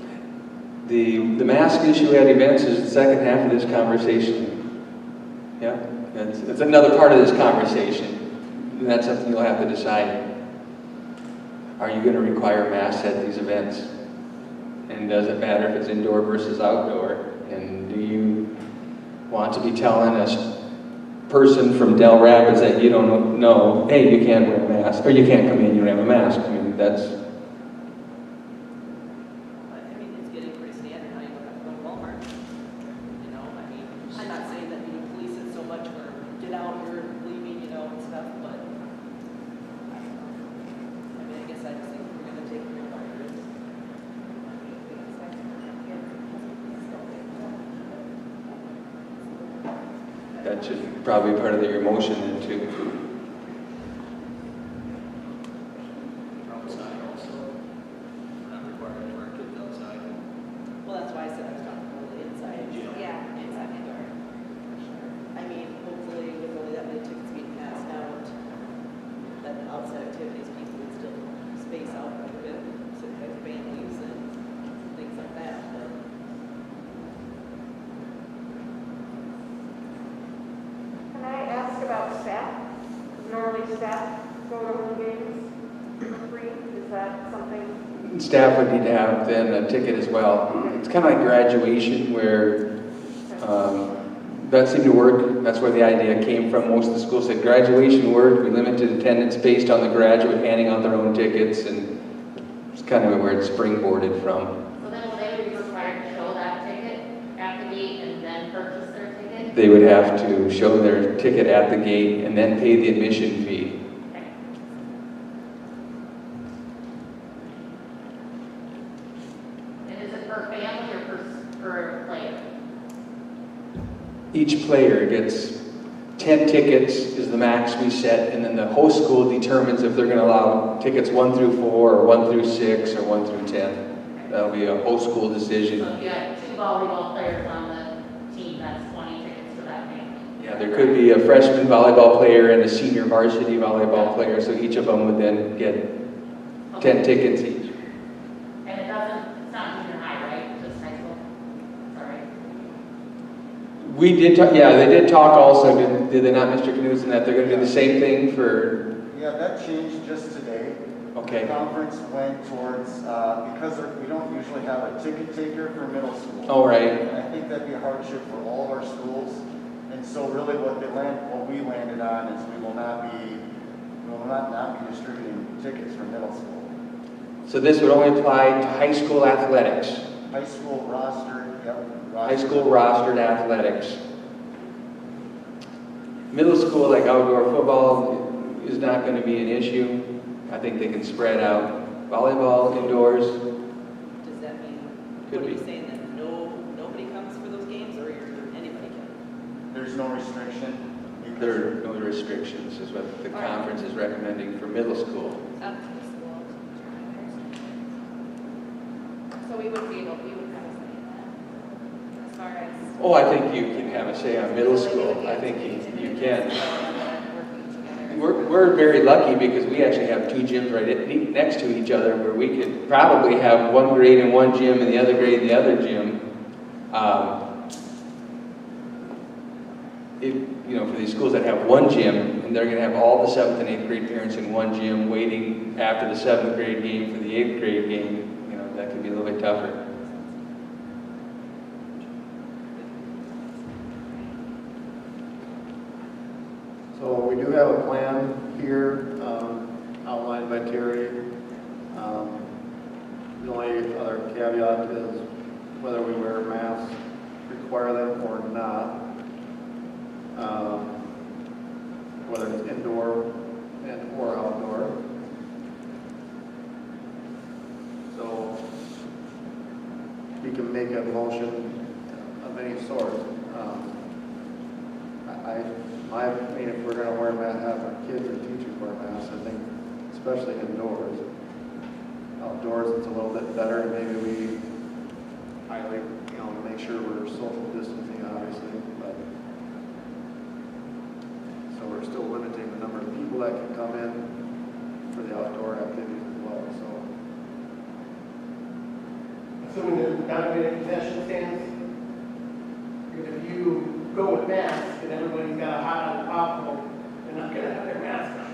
The mask issue at events is the second half of this conversation. Yeah, it's another part of this conversation. And that's something you'll have to decide. Are you going to require masks at these events? And does it matter if it's indoor versus outdoor? And do you want to be telling a person from Del Rapids that you don't know, hey, you can't wear a mask, or you can't come in, you don't have a mask? I mean, that's... I mean, it's getting pretty standard now, you don't have to go to Walmart. You know, I mean, I'm not saying that you police it so much where get out, you're leaving, you know, and stuff, but I mean, I guess I just think we're gonna take the requirements. That should probably be part of your motion then too. Outside also, we're not required to wear kids outside. Well, that's why I said I was talking about the inside. Yeah, inside indoor. I mean, hopefully with only that many tickets being passed out, that the outside activities people would still space out quite a bit, so like families and things like that, but. Can I ask about staff? Normally staff go to home games for free. Is that something? Staff would need to have then a ticket as well. It's kind of like graduation where that seemed to work. That's where the idea came from. Most of the schools said graduation worked. We limited attendance based on the graduate handing out their own tickets, and it's kind of where it springboarded from. So then will they be required to show that ticket at the gate and then purchase their ticket? They would have to show their ticket at the gate and then pay the admission fee. And is it per family or per player? Each player gets 10 tickets is the max we set, and then the host school determines if they're going to allow tickets 1 through 4 or 1 through 6 or 1 through 10. That'll be a host school decision. So if you have 2 volleyball players on the team, that's 20 tickets for that family. Yeah, there could be a freshman volleyball player and a senior varsity volleyball player, so each of them would then get 10 tickets each. And it's not junior high, right? Just high school? Sorry. We did talk, yeah, they did talk also, did they not, Mr. Knudsen, that they're going to do the same thing for... Yeah, that changed just today. Okay. The conference went towards, because we don't usually have a ticket taker for middle school. Oh, right. And I think that'd be a hardship for all of our schools. And so really what we landed on is we will not be distributing tickets for middle school. So this would only apply to high school athletics? High school rostered, yep. High school rostered athletics. Middle school, like outdoor football, is not going to be an issue. I think they can spread out. Volleyball indoors. Does that mean, Could what are be. you saying, that nobody comes for those games, or anybody can? There's no restriction. There are no restrictions, is what the conference is recommending for middle school. Up to the school. So we would have a say in that, as far as. Oh, I think you can have a say on middle school. I think you can. We're we're very lucky because we actually have two gyms next to each other where we could probably have one grade in one gym and the other grade in the other gym. For these schools that have one gym, and they're going to have all the 7th and 8th grade parents in one gym waiting after the 7th grade game for the 8th grade game, that could be a little bit tougher. So we do have a plan here, outlined by Terry. The only other caveat is whether we wear masks, require them or not. Whether it's indoor and or outdoor. So we can make a motion of any sort. If we're going to wear masks, have our kids or teachers wear masks, I think, especially indoors. Outdoors, it's a little bit better. Maybe we highly, make sure we're social distancing, obviously, but so we're still limiting the number of people that can come in for the outdoor activities as well. So, assuming there's not going to be any concession stands, because if you go with masks and everybody's got a hot on the popcorn, they're not going to have their mask on.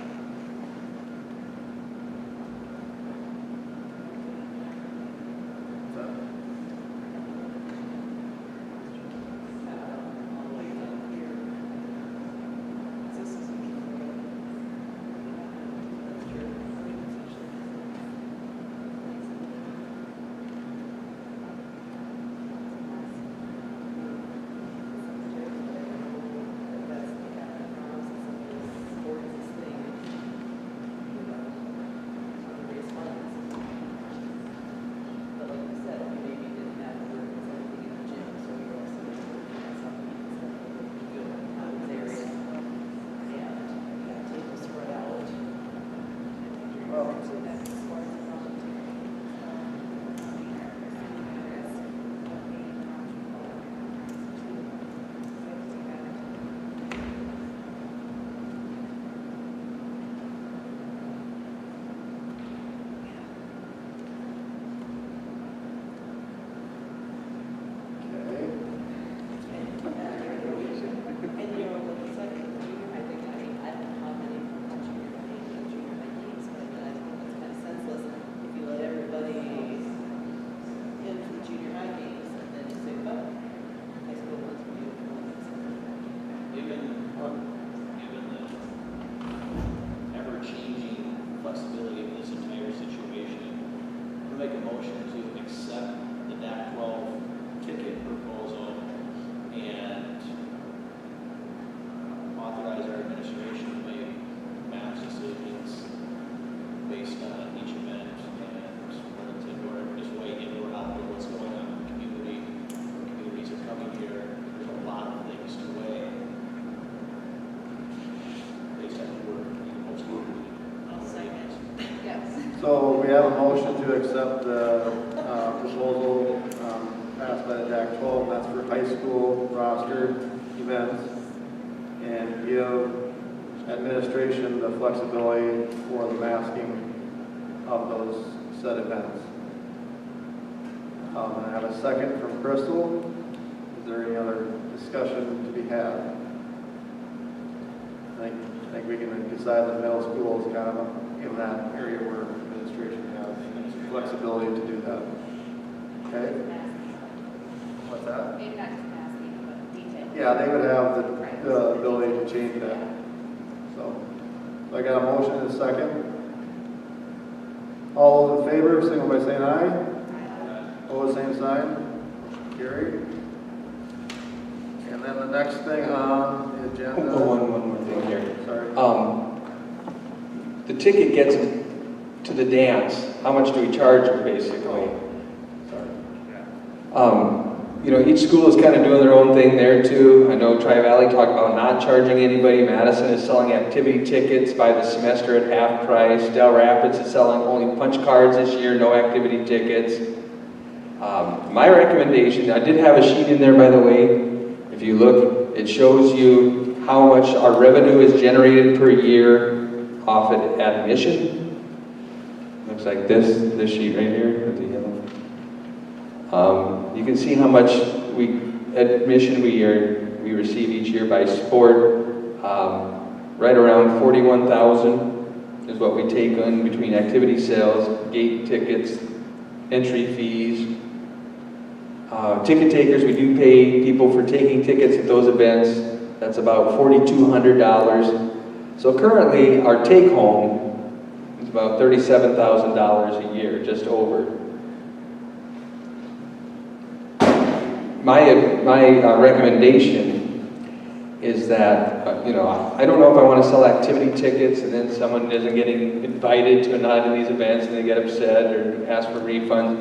So we have a motion to accept the proposal passed by the DAC-12, that's for high school roster events, and give administration the flexibility for the masking of those said events. I have a second from Crystal. Is there any other discussion to be had? I think we can decide that middle school is kind of in that area where administration has flexibility to do that. Okay? What's that? Maybe not just asking, but detail. Yeah, they would have the ability to change that. So I got a motion and a second. All those in favor, signal by saying aye. Opposed, same sign. Carried. And then the next thing on the agenda. One more thing here. Sorry. The ticket gets to the dance. How much do we charge them, basically? Each school is kind of doing their own thing there too. I know Tri-Valley talked about not charging anybody. Madison is selling activity tickets by the semester at half price. Del Rapids is selling only punch cards this year, no activity tickets. My recommendation, I did have a sheet in there, by the way. If you look, it shows you how much our revenue is generated per year, off at admission. Looks like this sheet right here with the yellow. You can see how much admission we receive each year by sport. Right around 41,000 is what we take on between activity sales, gate tickets, entry fees. Ticket takers, we do pay people for taking tickets at those events. That's about $4,200. So currently, our take home is about $37,000 a year, just over. My recommendation is that, I don't know if I want to sell activity tickets and then someone isn't getting invited to a lot of these events and they get upset or ask for refunds.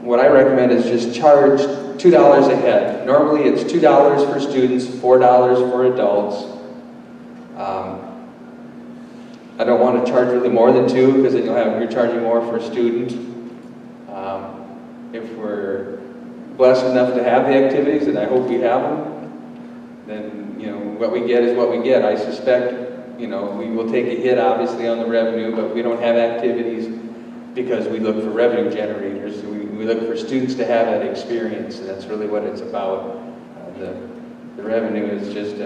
What I recommend is just charge $2 a head. Normally it's $2 for students, $4 for adults. I don't want to charge really more than $2 because then you're charging more for a student. If we're blessed enough to have the activities, and I hope we have them, then what we get is what we get. I suspect we will take a hit obviously on the revenue, but we don't have activities because we look for revenue generators. We look for students to have that experience, and that's really what it's about. The revenue is just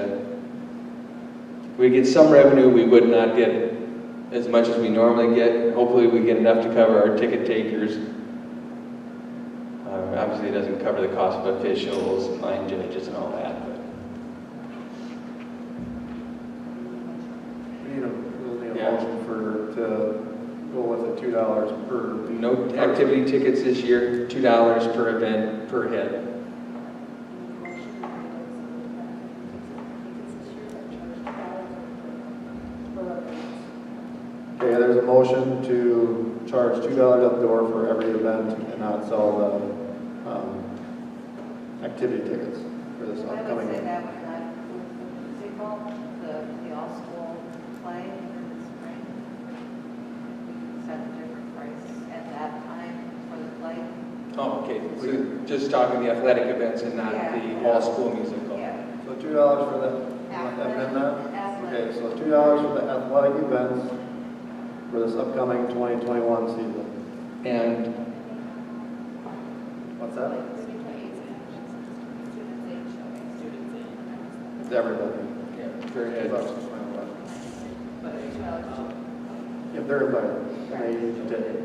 we get some revenue, we would not get as much as we normally get. Hopefully we get enough to cover our ticket takers. Obviously it doesn't cover the cost of officials and line judges and all that. We'll need a motion to go with the $2 per. No activity tickets this year, $2 per event per head. Okay, there's a motion to charge $2 at the door for every event and not sell the activity tickets for this upcoming. I would say that would not include the musical, the all-school play in the spring. We could set a different price at that time for the play. Oh, okay. So just talking the athletic events and not the all-school musical. Yeah. So $2 for that. Okay, so $2 for the athletic events for this upcoming 2021 season. And what's that? It's everybody. Yeah, per head. If they're invited, they did.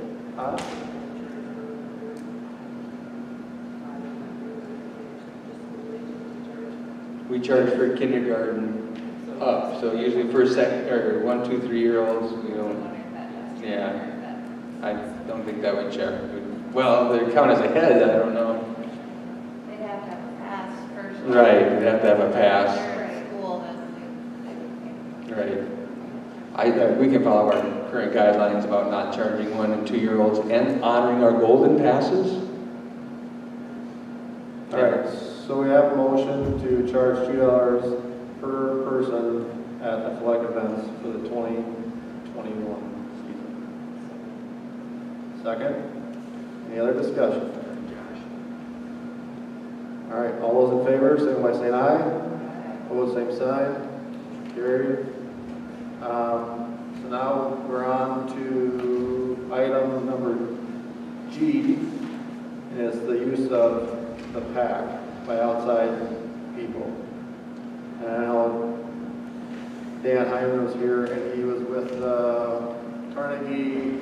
We charge for kindergarten up, so usually first, second, or 1, 2, 3-year-olds, we don't. Yeah, I don't think that would charge. Well, they count as a head, I don't know. They'd have to have a pass first. Right, they'd have to have a pass. School, Right. We can follow our current guidelines about not charging 1 and 2-year-olds and honoring our golden passes. All right, so we have a motion to charge $2 per person at athletic events for the 2021 season. Second, any other discussion? All right, all those in favor, signal by saying aye. Opposed, same sign. Carried. So now we're on to item number G, and it's the use of the PAC by outside people. And I know Dan Hyman was here, and he was with Carnegie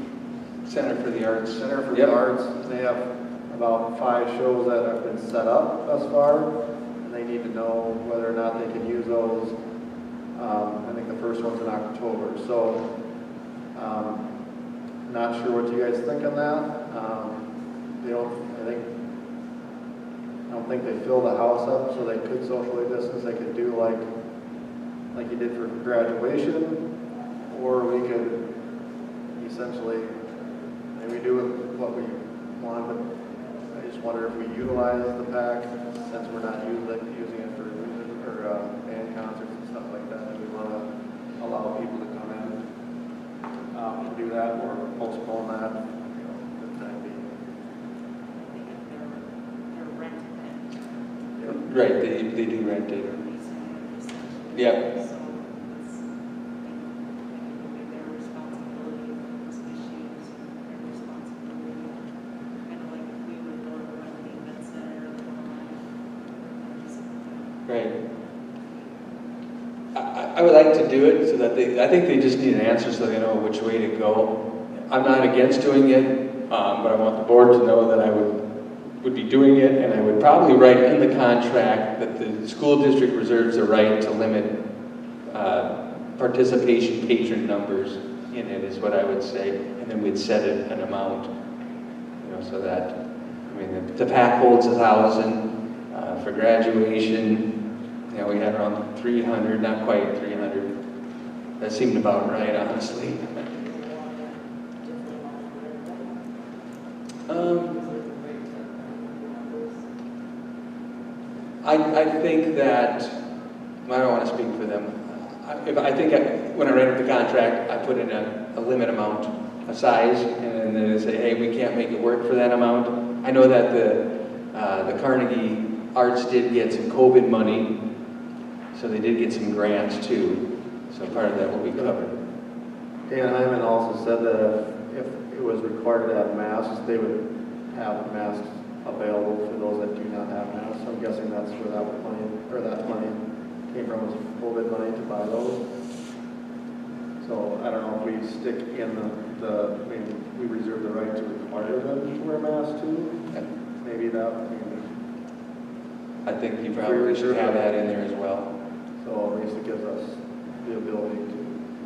Center for the Arts. Center for the Arts. They have about 5 shows that have been set up thus far, and they need to know whether or not they can use those. I think the first one's in October, so not sure what you guys think on that. They don't, I don't think they fill the house up, so they could socially distance. They could do like you did for graduation, or we could essentially maybe do what we want, but I just wonder if we utilize the PAC since we're not using it for band concerts and stuff like that. Do we want to allow people to come in and do that, or postpone that? For the time being? Right, they do rent it. Yep. Okay. I would like to do it so that I think they just need an answer so they know which way to go. I'm not against doing it, but I want the board to know that I would be doing it, and I would probably write in the contract that the school district reserves the right to limit participation patron numbers in it, is what I would say, and then we'd set it an amount, so that, I mean, the pack holds 1,000 for graduation. We had around 300, not quite 300. That seemed about right, honestly. I think that, I don't want to speak for them. When I write up the contract, I put in a limit amount, a size, and then they say, hey, we can't make it work for that amount. I know that the Carnegie Arts did get some COVID money, so they did get some grants too. So part of that will be covered. Dan Hyman also said that if it was required to have masks, they would have masks available for those that do not have masks. So I'm guessing that's where that money came from, was COVID money to buy those. So I don't know if we stick in we reserve the right to require them to wear masks too. And maybe that, I think you probably should have that in there as well. So at least it gives us the ability to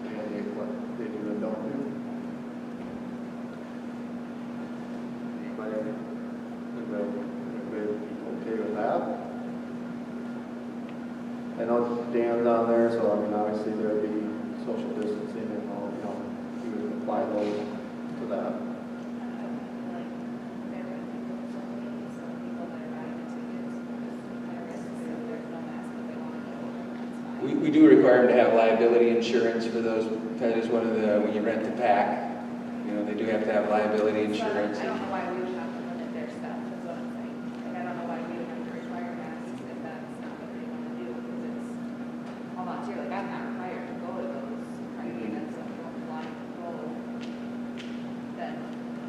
mandate what they do and don't do. Anybody okay with that? I know Dan's on there, so obviously there'd be social distancing and all, you would apply those to that. We do require them to have liability insurance for those. That is one of when you rent the pack, they do have to have liability insurance. I don't know why we would have to limit their stuff, is what I'm saying. I don't know why we would have to require masks if that's not what they want to do, because it's all volunteer. I'm not required to go to those Carnegie events, so if you don't want to go, then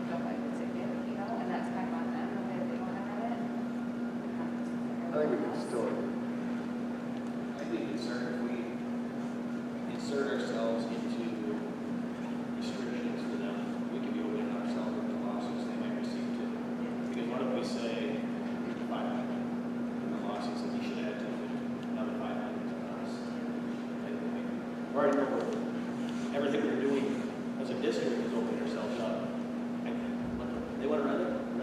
don't buy the ticket, and that's kind of on them, if they want to have it. I think we can still. I think if we insert ourselves into restrictions for them, we could be opening ourselves up to lawsuits they might receive too. Because what if we say 500 in the lawsuits that we should add to another 500 to us? We're already everything we're doing as a district is opening ourselves up. They want to run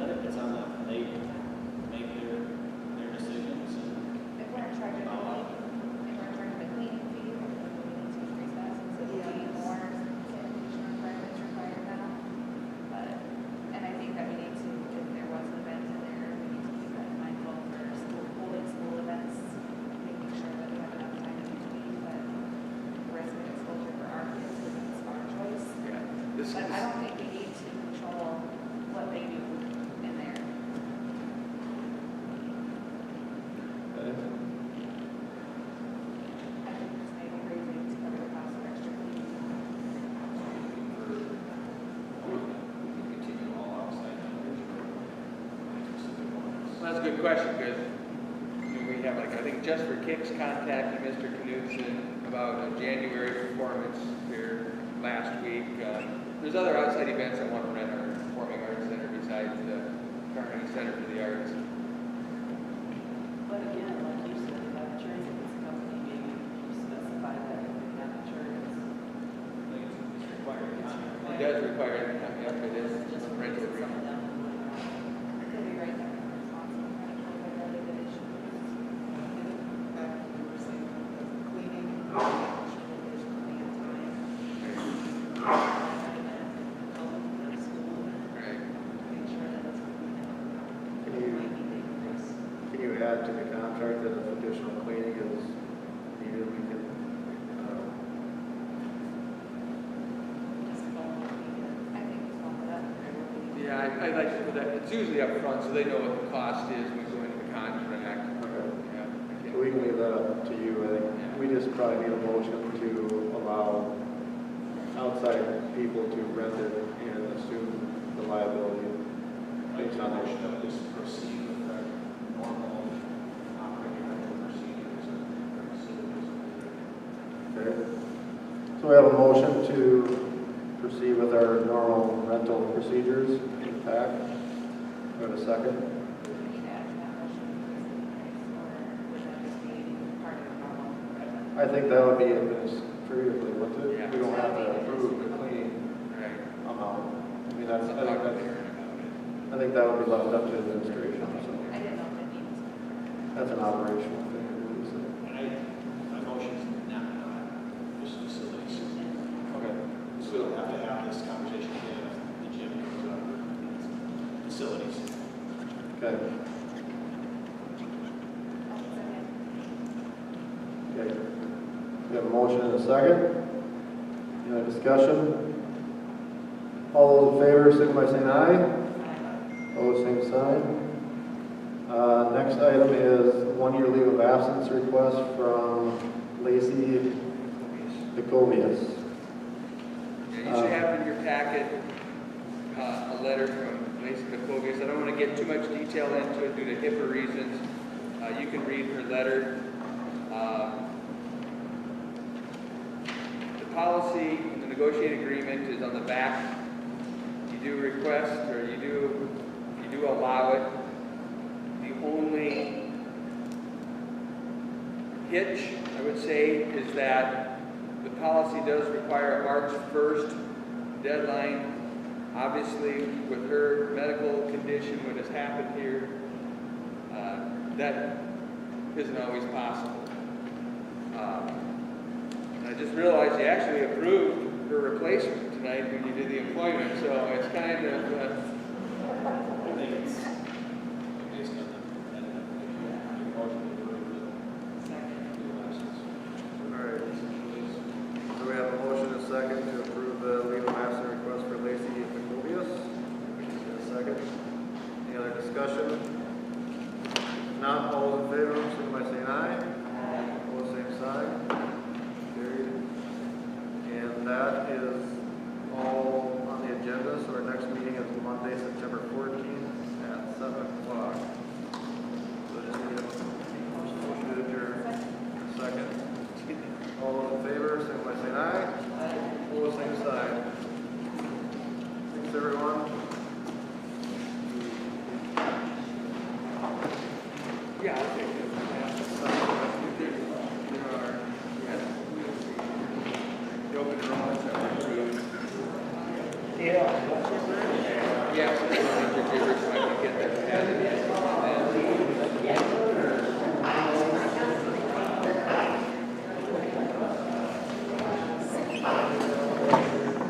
it, it's on them. They make their decisions. If we're in charge of the cleaning fee, we need to increase that since it would be more sanitation requirements required now. And I think that we need to, if there was an event in there, we need to keep that in mind for holding school events, making sure that we have enough time in between, but risk of exposure for our kids is our choice. But I don't think we need to control what they do in there. Well, that's a good question, because we have, I think Just for Kicks contacted Mr. Knudsen about a January performance here last week. There's other outside events that want to rent our Performing Arts Center besides the Carnegie Center for the Arts. But again, like you said, if that insurance company, maybe specify that if they have insurance. It's required. It does require, it is just a rental agreement. Could be right there. Responsible for related issues. Back to what you were saying, the cleaning, there's plenty of time. Can you add to the contract that if additional cleaning is needed, we can, Yeah, I'd like to put that, it's usually up front, so they know what the cost is when we go into the contract. so we can leave that up to you. I think we just probably need a motion to allow outside people to rent it and assume the liability based on motion that we just proceed with our normal operating rental procedures and So we have a motion to proceed with our normal rental procedures in PAC. We have a second. I think that would be administratively, wouldn't it? We don't have to approve the clean amount. I mean, I think that would be left up to administration, so. That's an operational thing. My motion is not, just facilities. Okay. We still have to have this conversation again if the gym comes up. Facilities. Okay. Okay. We have a motion and a second. Any other discussion? All those in favor, signify by saying aye. Opposed, same sign. Next item is 1-year leave of absence request from Lacey Jacobius. Yeah, you should have in your packet a letter from Lacey Jacobius. I don't want to get too much detail into it due to HIPAA reasons. You can read her letter. The policy and the negotiated agreement is on the back. You do request, or you do allow it. The only hitch, I would say, is that the policy does require a March 1st deadline. Obviously, with her medical condition, what has happened here, that isn't always possible. I just realized you actually approved her replacement tonight when you did the employment, so it's kind of... Alright. So we have a motion and a second to approve the leave of absence request for Lacey Jacobius. A second. Any other discussion? If not, all those in favor, signify by saying aye. Opposed, same sign. Carried. And that is all on the agenda. So our next meeting is Monday, September 14th at 7 o'clock. So just need a motion to adjourn. Second. All those in favor, signify by saying aye. Opposed, same sign. Thanks, everyone. Yeah, I'll take it. Yeah. Yeah.